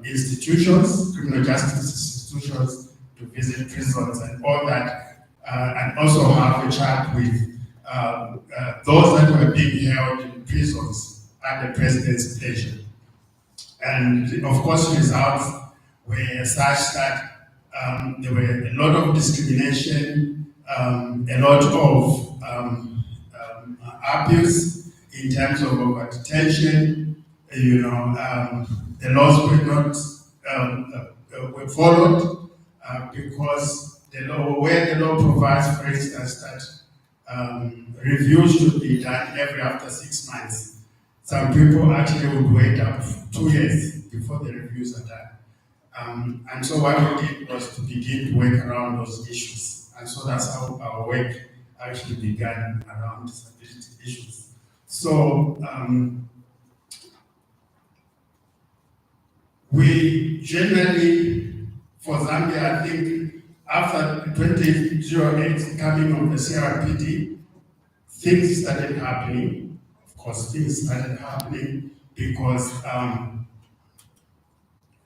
institutions, criminal justice institutions, to visit prisons and all that, and also have a chat with those that were being held in prisons at the president's pleasure. And of course, results were such that there were a lot of discrimination, a lot of abuse in terms of over-detention. The laws were not were followed because the law, where the law provides, for instance, that reviews should be done every after 6 months. Some people actually would wait up 2 years before the reviews are done. And so what we did was to begin to work around those issues. And so that's how our work actually began around disability issues. So we generally, for Zambia, I think after 2008 coming on the CRPD, things started happening. Of course, things started happening because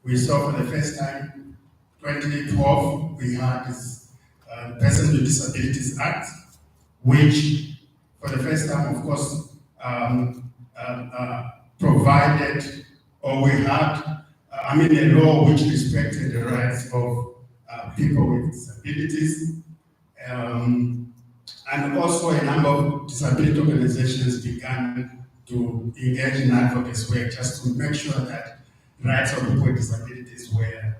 we saw for the first time, 2012, we had this Persons with Disabilities Act, which for the first time, of course, provided, or we had, a law which respected the rights of people with disabilities. And also a number of disability organizations began to engage in advocacy work just to make sure that the rights of people with disabilities were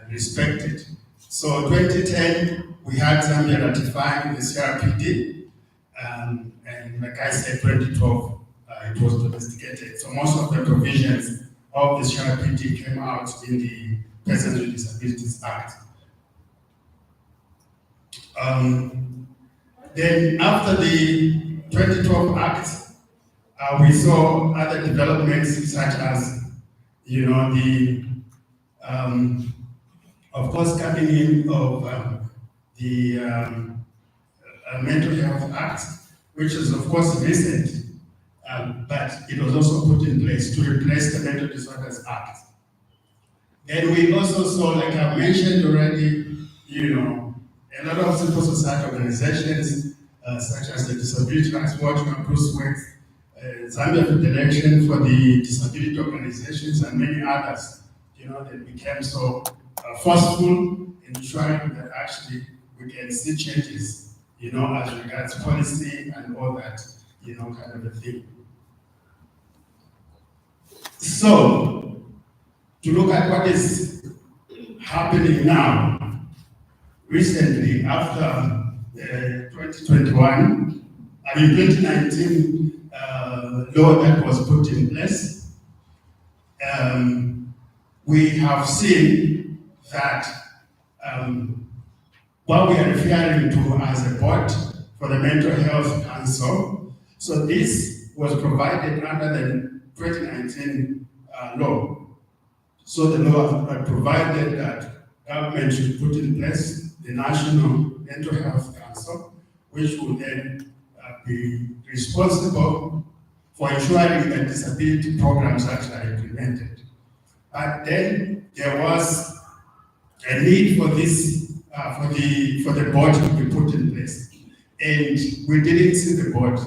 respected. So 2010, we had Zambia ratifying the CRPD, and like I said, 2012, it was domesticated. So most of the provisions of the CRPD came out in the Persons with Disabilities Act. Then after the 2012 Act, we saw other developments such as, of course, coming in of the Mental Health Act, which is of course recent, but it was also put in place to replace the Mental Disorders Act. And we also saw, like I mentioned already, a lot of civil society organizations, such as the Disability Rights Watch, Bruce works, Zambia Federation for the Disability Organizations, and many others, that became so forceful in trying that actually we can see changes, as regards policy and all that, kind of a thing. So, to look at what is happening now, recently, after 2019 law that was put in place, we have seen that what we are referring to as a board for the Mental Health Council, so this was provided under the 2019 law. So the law provided that government should put in place the National Mental Health Council, which will then be responsible for ensuring that disability programs actually are implemented. But then there was a need for this, for the board to be put in place. And we didn't see the board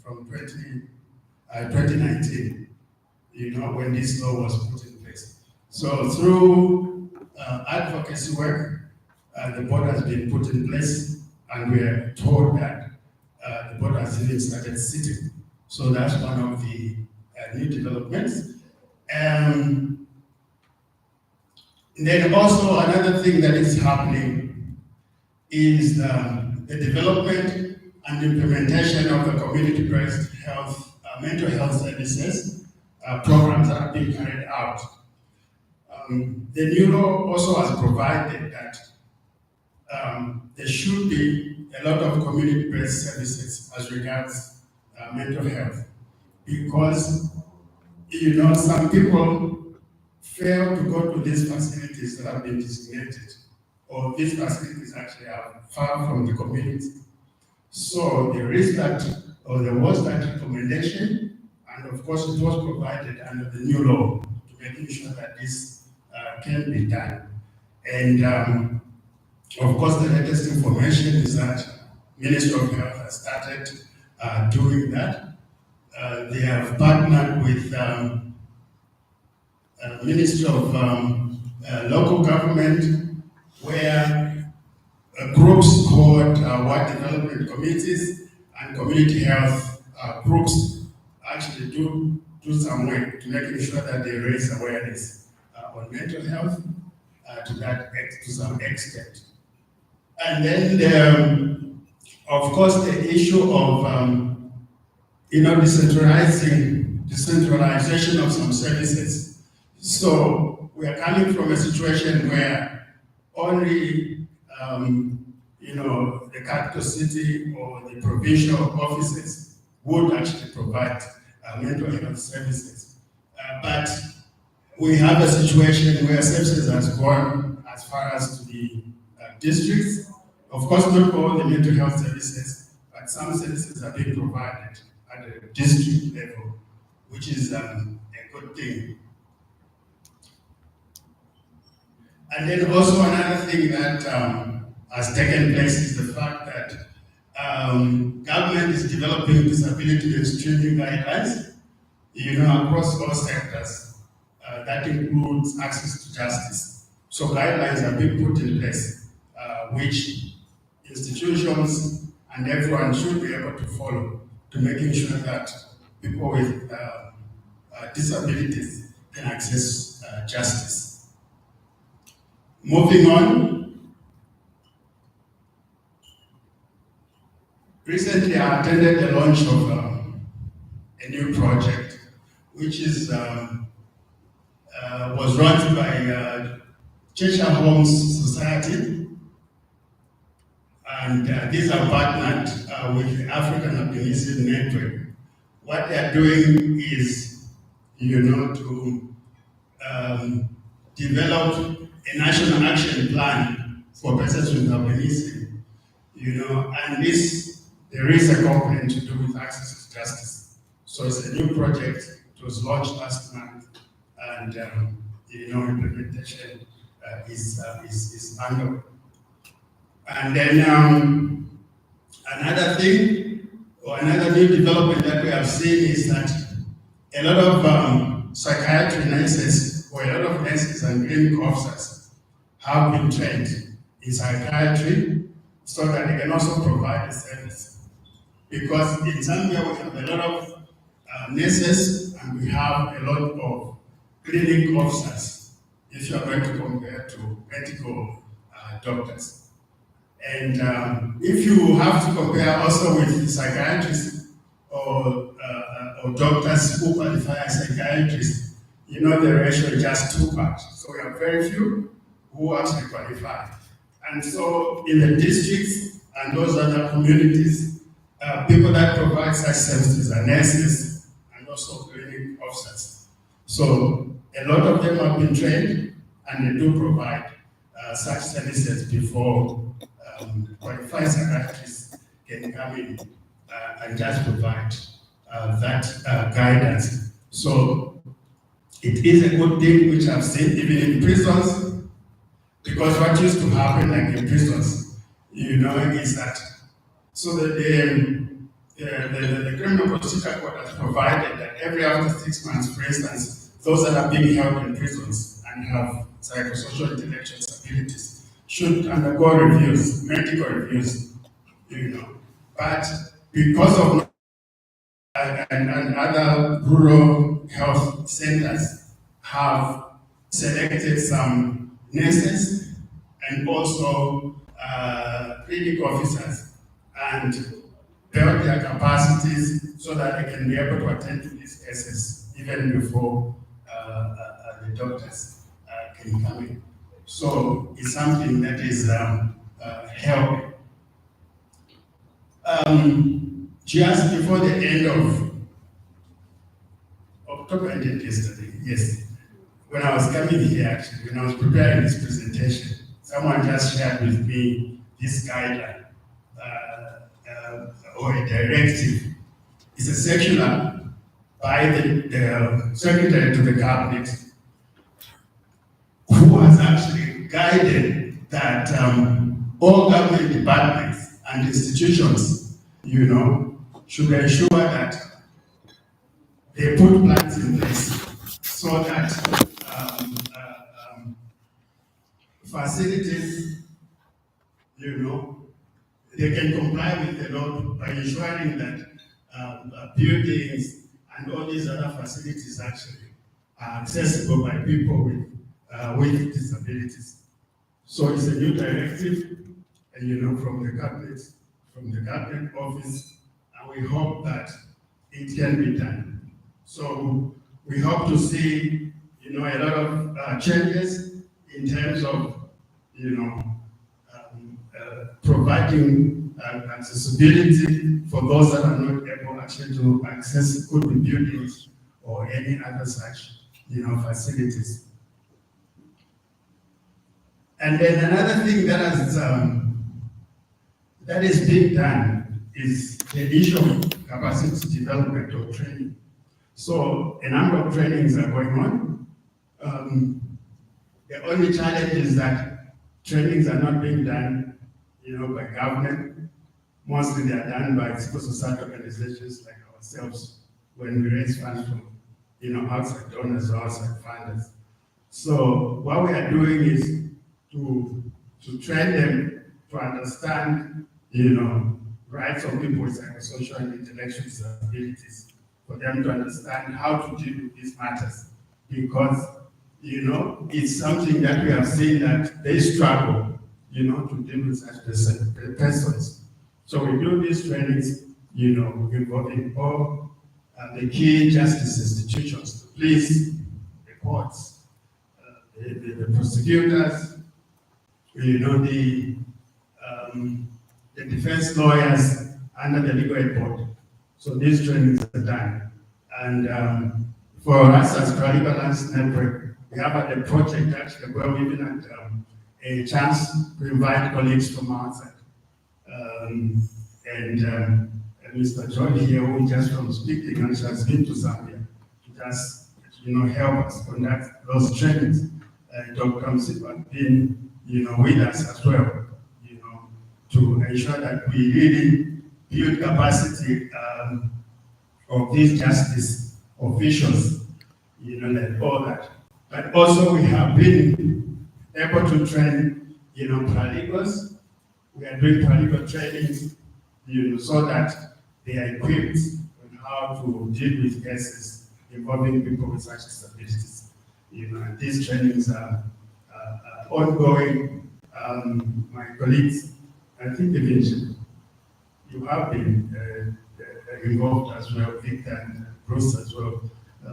from 2019, when this law was put in place. So through advocacy work, the board has been put in place, and we are told that the board has even started sitting. So that's one of the new developments. And then also another thing that is happening is the development and implementation of the community-based health, mental health services programs that are being carried out. The new law also has provided that there should be a lot of community-based services as regards mental health, because some people fail to go to these facilities that have been designated, or these facilities actually are far from the community. So there is that, or there was that recommendation, and of course it was provided under the new law to making sure that this can be done. And of course the latest information is that Ministry of Health has started doing that. They have partnered with Ministry of Local Government, where groups called Ward Development Committees and Community Health groups actually do some work to making sure that they raise awareness on mental health to some extent. And then, of course, the issue of decentralization of some services. So we are coming from a situation where only the capital city or the provincial offices would actually provide mental health services. But we have a situation where services has gone as far as to the districts. Of course, not all the mental health services, but some services are being provided at the district level, which is a good thing. And then also another thing that has taken place is the fact that government is developing disability mainstreaming guidelines, across all sectors. That includes access to justice. So guidelines are being put in place, which institutions and everyone should be able to follow, to making sure that people with disabilities can access justice. Moving on, recently I attended the launch of a new project, which is was run by Cheshire Homes Society, and these are partnered with the African Albinism Network. What they are doing is, to develop a national action plan for persons with albinism, and there is a component to do with access to justice. So it's a new project. It was launched last month, and implementation is under. And then another thing, or another new development that we have seen is that a lot of psychiatry nurses, or a lot of nurses and clinical officers have been trained in psychiatry so that they can also provide a service. Because in Zambia we have a lot of nurses and we have a lot of clinical officers, if you are going to compare to medical doctors. And if you have to compare also with psychiatrists or doctors who qualify as psychiatrists, the ratio is just 2 parts. So we have very few who actually qualify. And so in the districts and those other communities, people that provide such services are nurses and also clinic officers. So a lot of them have been trained and they do provide such services before qualified psychiatrists can come in and just provide that guidance. So it is a good thing which I've seen even in prisons, because what used to happen like in prisons, is that the criminal procedure code has provided that every after 6 months, for instance, those that are being held in prisons and have psychosocial intellectual disabilities should undergo reviews, medical reviews, But because of and other rural health centers have selected some nurses and also clinical officers and build their capacities so that they can be able to attend to these cases even before the doctors can come in. So it's something that is helping. just before the end of October, I did yesterday, yes. When I was coming here, actually, when I was preparing this presentation, someone just shared with me this guideline or a directive. It's a circular by the Secretary to the Cabinet, who has actually guided that all government departments and institutions, should ensure that they put plans in place so that facilities, they can comply with the law by ensuring that buildings and all these other facilities actually are accessible by people with disabilities. So it's a new directive, and from the cabinet office, and we hope that it can be done. So we hope to see, a lot of changes in terms of, providing accessibility for those that are not able actually to access good buildings or any other such, facilities. And then another thing that is being done is the issue of capacity development or training. So a number of trainings are going on. The only challenge is that trainings are not being done, by government. Mostly they are done by civil society organizations like ourselves when we raise funds from, outside donors or outside funders. So what we are doing is to train them to understand, rights of people with psychosocial and intellectual disabilities, for them to understand how to deal with these matters. Because, it's something that we have seen that they struggle, to deal with such persons. So we do these trainings, involving all the key justice institutions, the police, the courts, the prosecutors, the defense lawyers under the legal aid board. So these trainings are done. And for us as Paralegal Alliance Network, we have had a project actually where we even had a chance to invite colleagues from outside. Mr. John here, who just from speaking and has been to Zambia to just, help us conduct those trainings. Dr. Msipa has been, with us as well, to ensure that we really build capacity of these justice officials, like all that. But also we have been able to train, paralegals. We are doing paralegal trainings, so that they are equipped on how to deal with cases involving people with such disabilities. And these trainings are ongoing. My colleagues, I think even you have been involved as well, Victor and Bruce as well.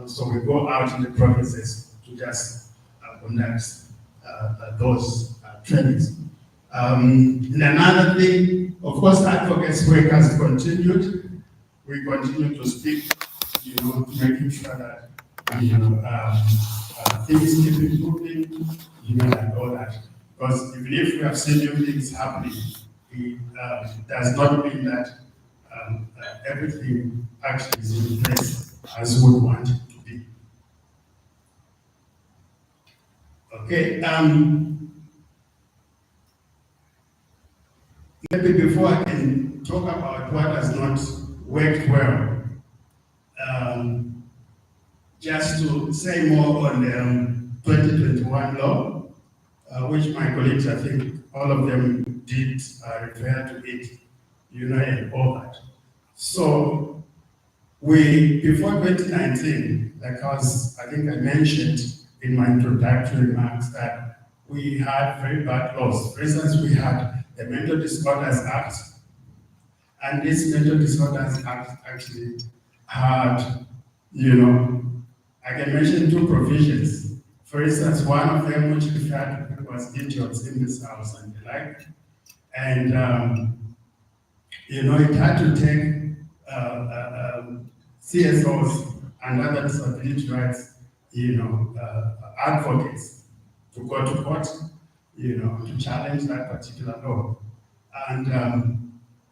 So we go out in the provinces to just conduct those trainings. And another thing, of course, advocacy work has continued. We continue to speak, making sure that things keep improving, and all that. Because even if we have seen new things happening, it does not mean that everything actually is in place as we would want it to be. Okay. Maybe before I can talk about what has not worked well, just to say more on the 2021 law, which my colleagues, I think all of them did refer to it, and all that. So before 2019, I think I mentioned in my introductory remarks that we had very bad laws. For instance, we had the Mental Disorders Act, and this Mental Disorders Act actually had, I can mention two provisions. For instance, one of them which referred to was idiots in this house and the like. And it had to take CSOs and other disability rights, advocates to go to court, to challenge that particular law. And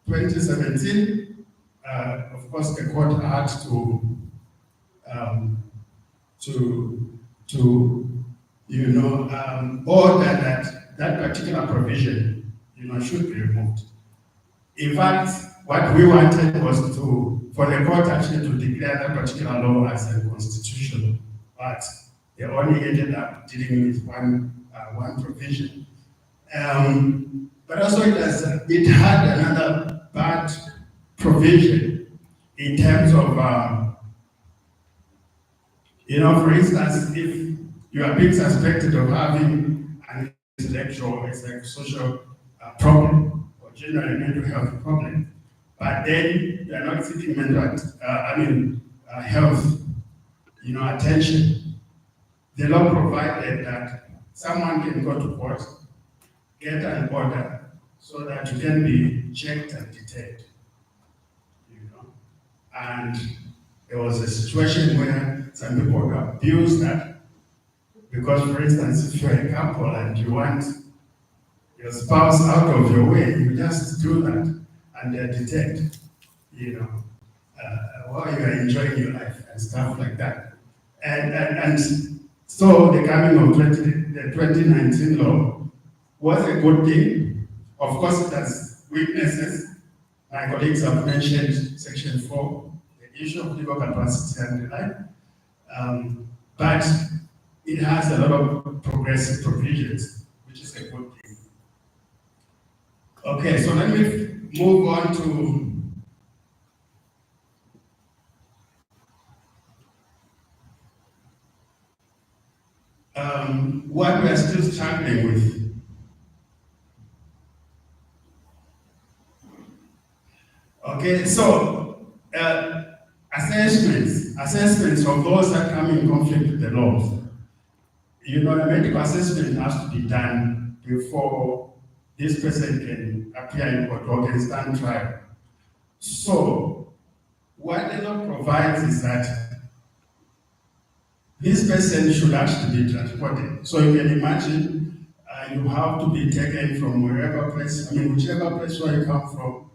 2017, of course, the court had to order that particular provision, should be removed. In fact, what we wanted was for the court actually to declare that particular law as unconstitutional, but they only ended up dealing with one provision. But also it had another bad provision in terms of, for instance, if you are being suspected of having an intellectual or social problem, or generally mental health problem, but then you are not seeking health, attention. The law provided that someone can go to court, get an order, so that you can be checked and detained. And there was a situation where some people abused that, because, for instance, if you're a couple and you want your spouse out of your way, you just do that, and they're detained, while you are enjoying your life and stuff like that. And so the coming of the 2019 law was a good thing. Of course, it has weaknesses. My colleagues have mentioned Section 4, the issue of legal capacity and the like. But it has a lot of progressive provisions, which is a good thing. Okay, so let me move on to what we are still struggling with. Okay, so assessments of those that come in conflict with the laws. A medical assessment has to be done before this person can appear in court or can stand trial. So, what the law provides is that this person should actually be transported. So you can imagine you have to be taken from whichever place where you come from,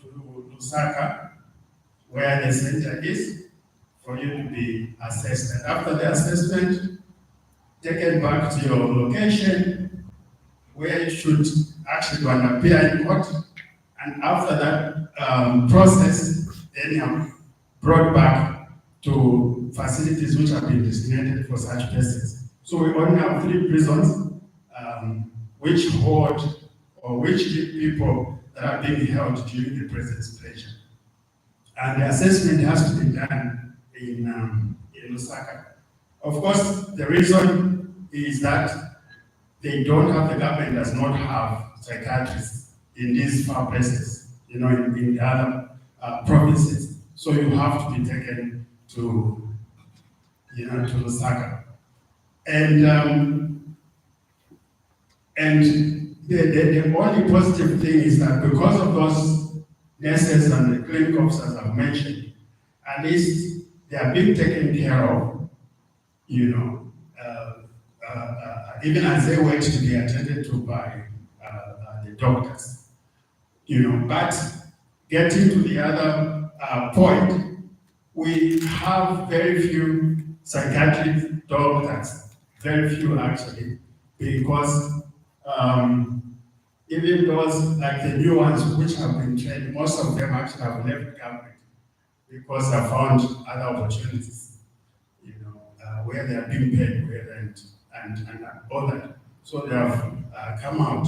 to Lusaka, where the center is, for you to be assessed. And after the assessment, taken back to your location, where you should actually go and appear in court. And after that process, then you're brought back to facilities which have been designated for such persons. So we only have 3 prisons which hold or which keep people that are being held during the present situation. And the assessment has to be done in Lusaka. Of course, the reason is that the government does not have psychiatrists in these far places, in the other provinces. So you have to be taken to Lusaka. And the only positive thing is that because of those nurses and the clinic officers I've mentioned, at least they are being taken care of, even as they wait to be attended to by the doctors. But getting to the other point, we have very few psychiatric doctors, very few actually, because even those, like the new ones which have been trained, most of them actually have left government because they found other opportunities, where they are being paid well and all that. So they have come out.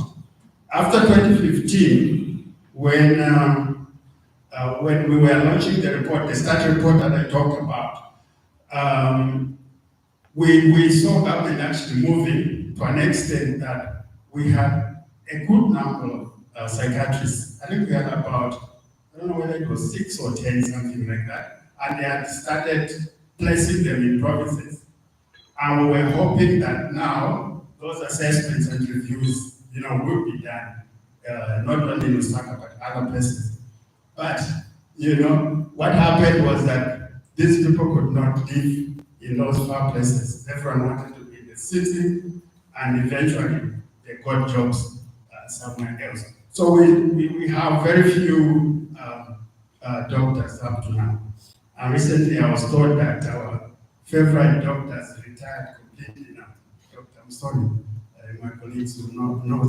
After 2015, when we were launching the report, the study report that I talked about, we saw government actually moving to an extent that we had a good number of psychiatrists. I think we had about, I don't know whether it was 6 or 10, something like that. And they had started placing them in provinces. And we were hoping that now those assessments and reviews, would be done, not only in Lusaka, but other places. But, what happened was that these people could not live in those far places. Everyone wanted to be in the city, and eventually they got jobs somewhere else. So we have very few doctors up to now. And recently I was told that our favorite doctors retired completely now. Doctor, I'm sorry, my colleagues will not know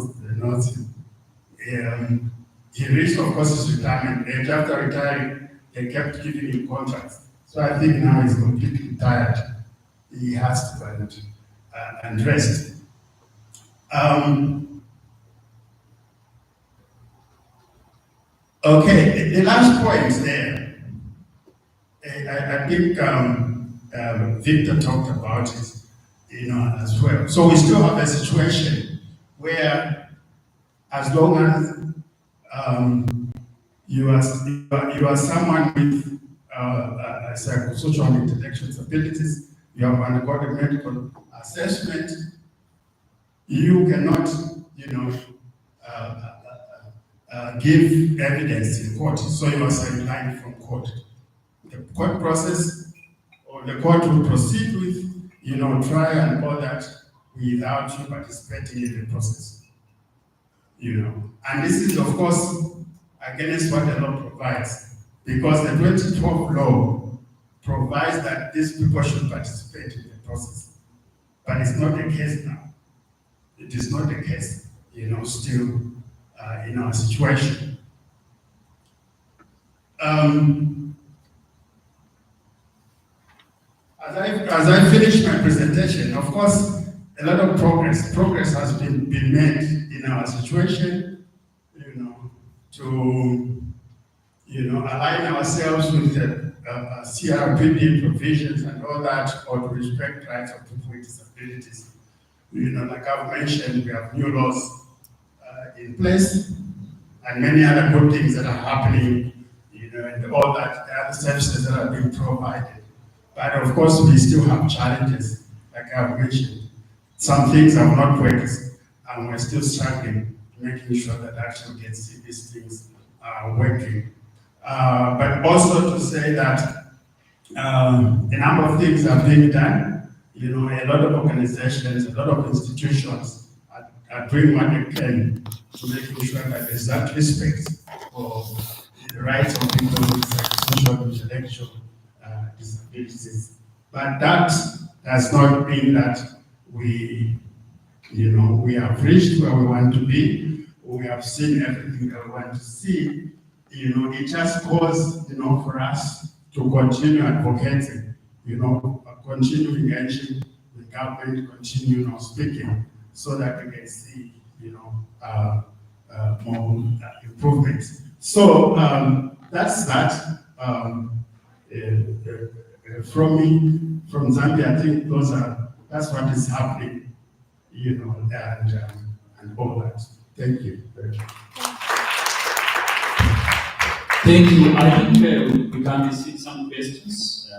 him. He reached, of course, his retirement age. After retiring, they kept giving him contracts. So I think now he's completely tired. He has to and rest. Okay, the last point there, I think Victor talked about it, as well. So we still have a situation where, as long as you are someone with psychosocial and intellectual disabilities, you have undergone a medical assessment, you cannot, give evidence in court, so you are sidelined from court. The court process, or the court will proceed with, trial and all that without you participating in the process. And this is, of course, against what the law provides, because the 2012 law provides that these people should participate in the process. But it's not the case now. It is not the case, still in our situation. As I finish my presentation, of course, a lot of progress has been made in our situation, to align ourselves with the CRPD provisions and all that, or to respect rights of people with disabilities. Like I've mentioned, we have new laws in place, and many other good things that are happening, and all that, the other services that are being provided. But of course, we still have challenges, like I've mentioned. Some things have not worked, and we're still struggling, making sure that actually get these things working. But also to say that a number of things are being done. A lot of organizations, a lot of institutions are doing what they can to making sure that there's that respect for the rights of people with psychosocial and intellectual disabilities. But that does not mean that we have reached where we want to be, or we have seen everything that we want to see. It just calls, for us to continue advocating, continue engaging with government, continue speaking, so that we can see, more improvements. So that's that. From me, from Zambia, I think that's what is happening, and all that. Thank you very much. Thank you. I think we can receive some questions.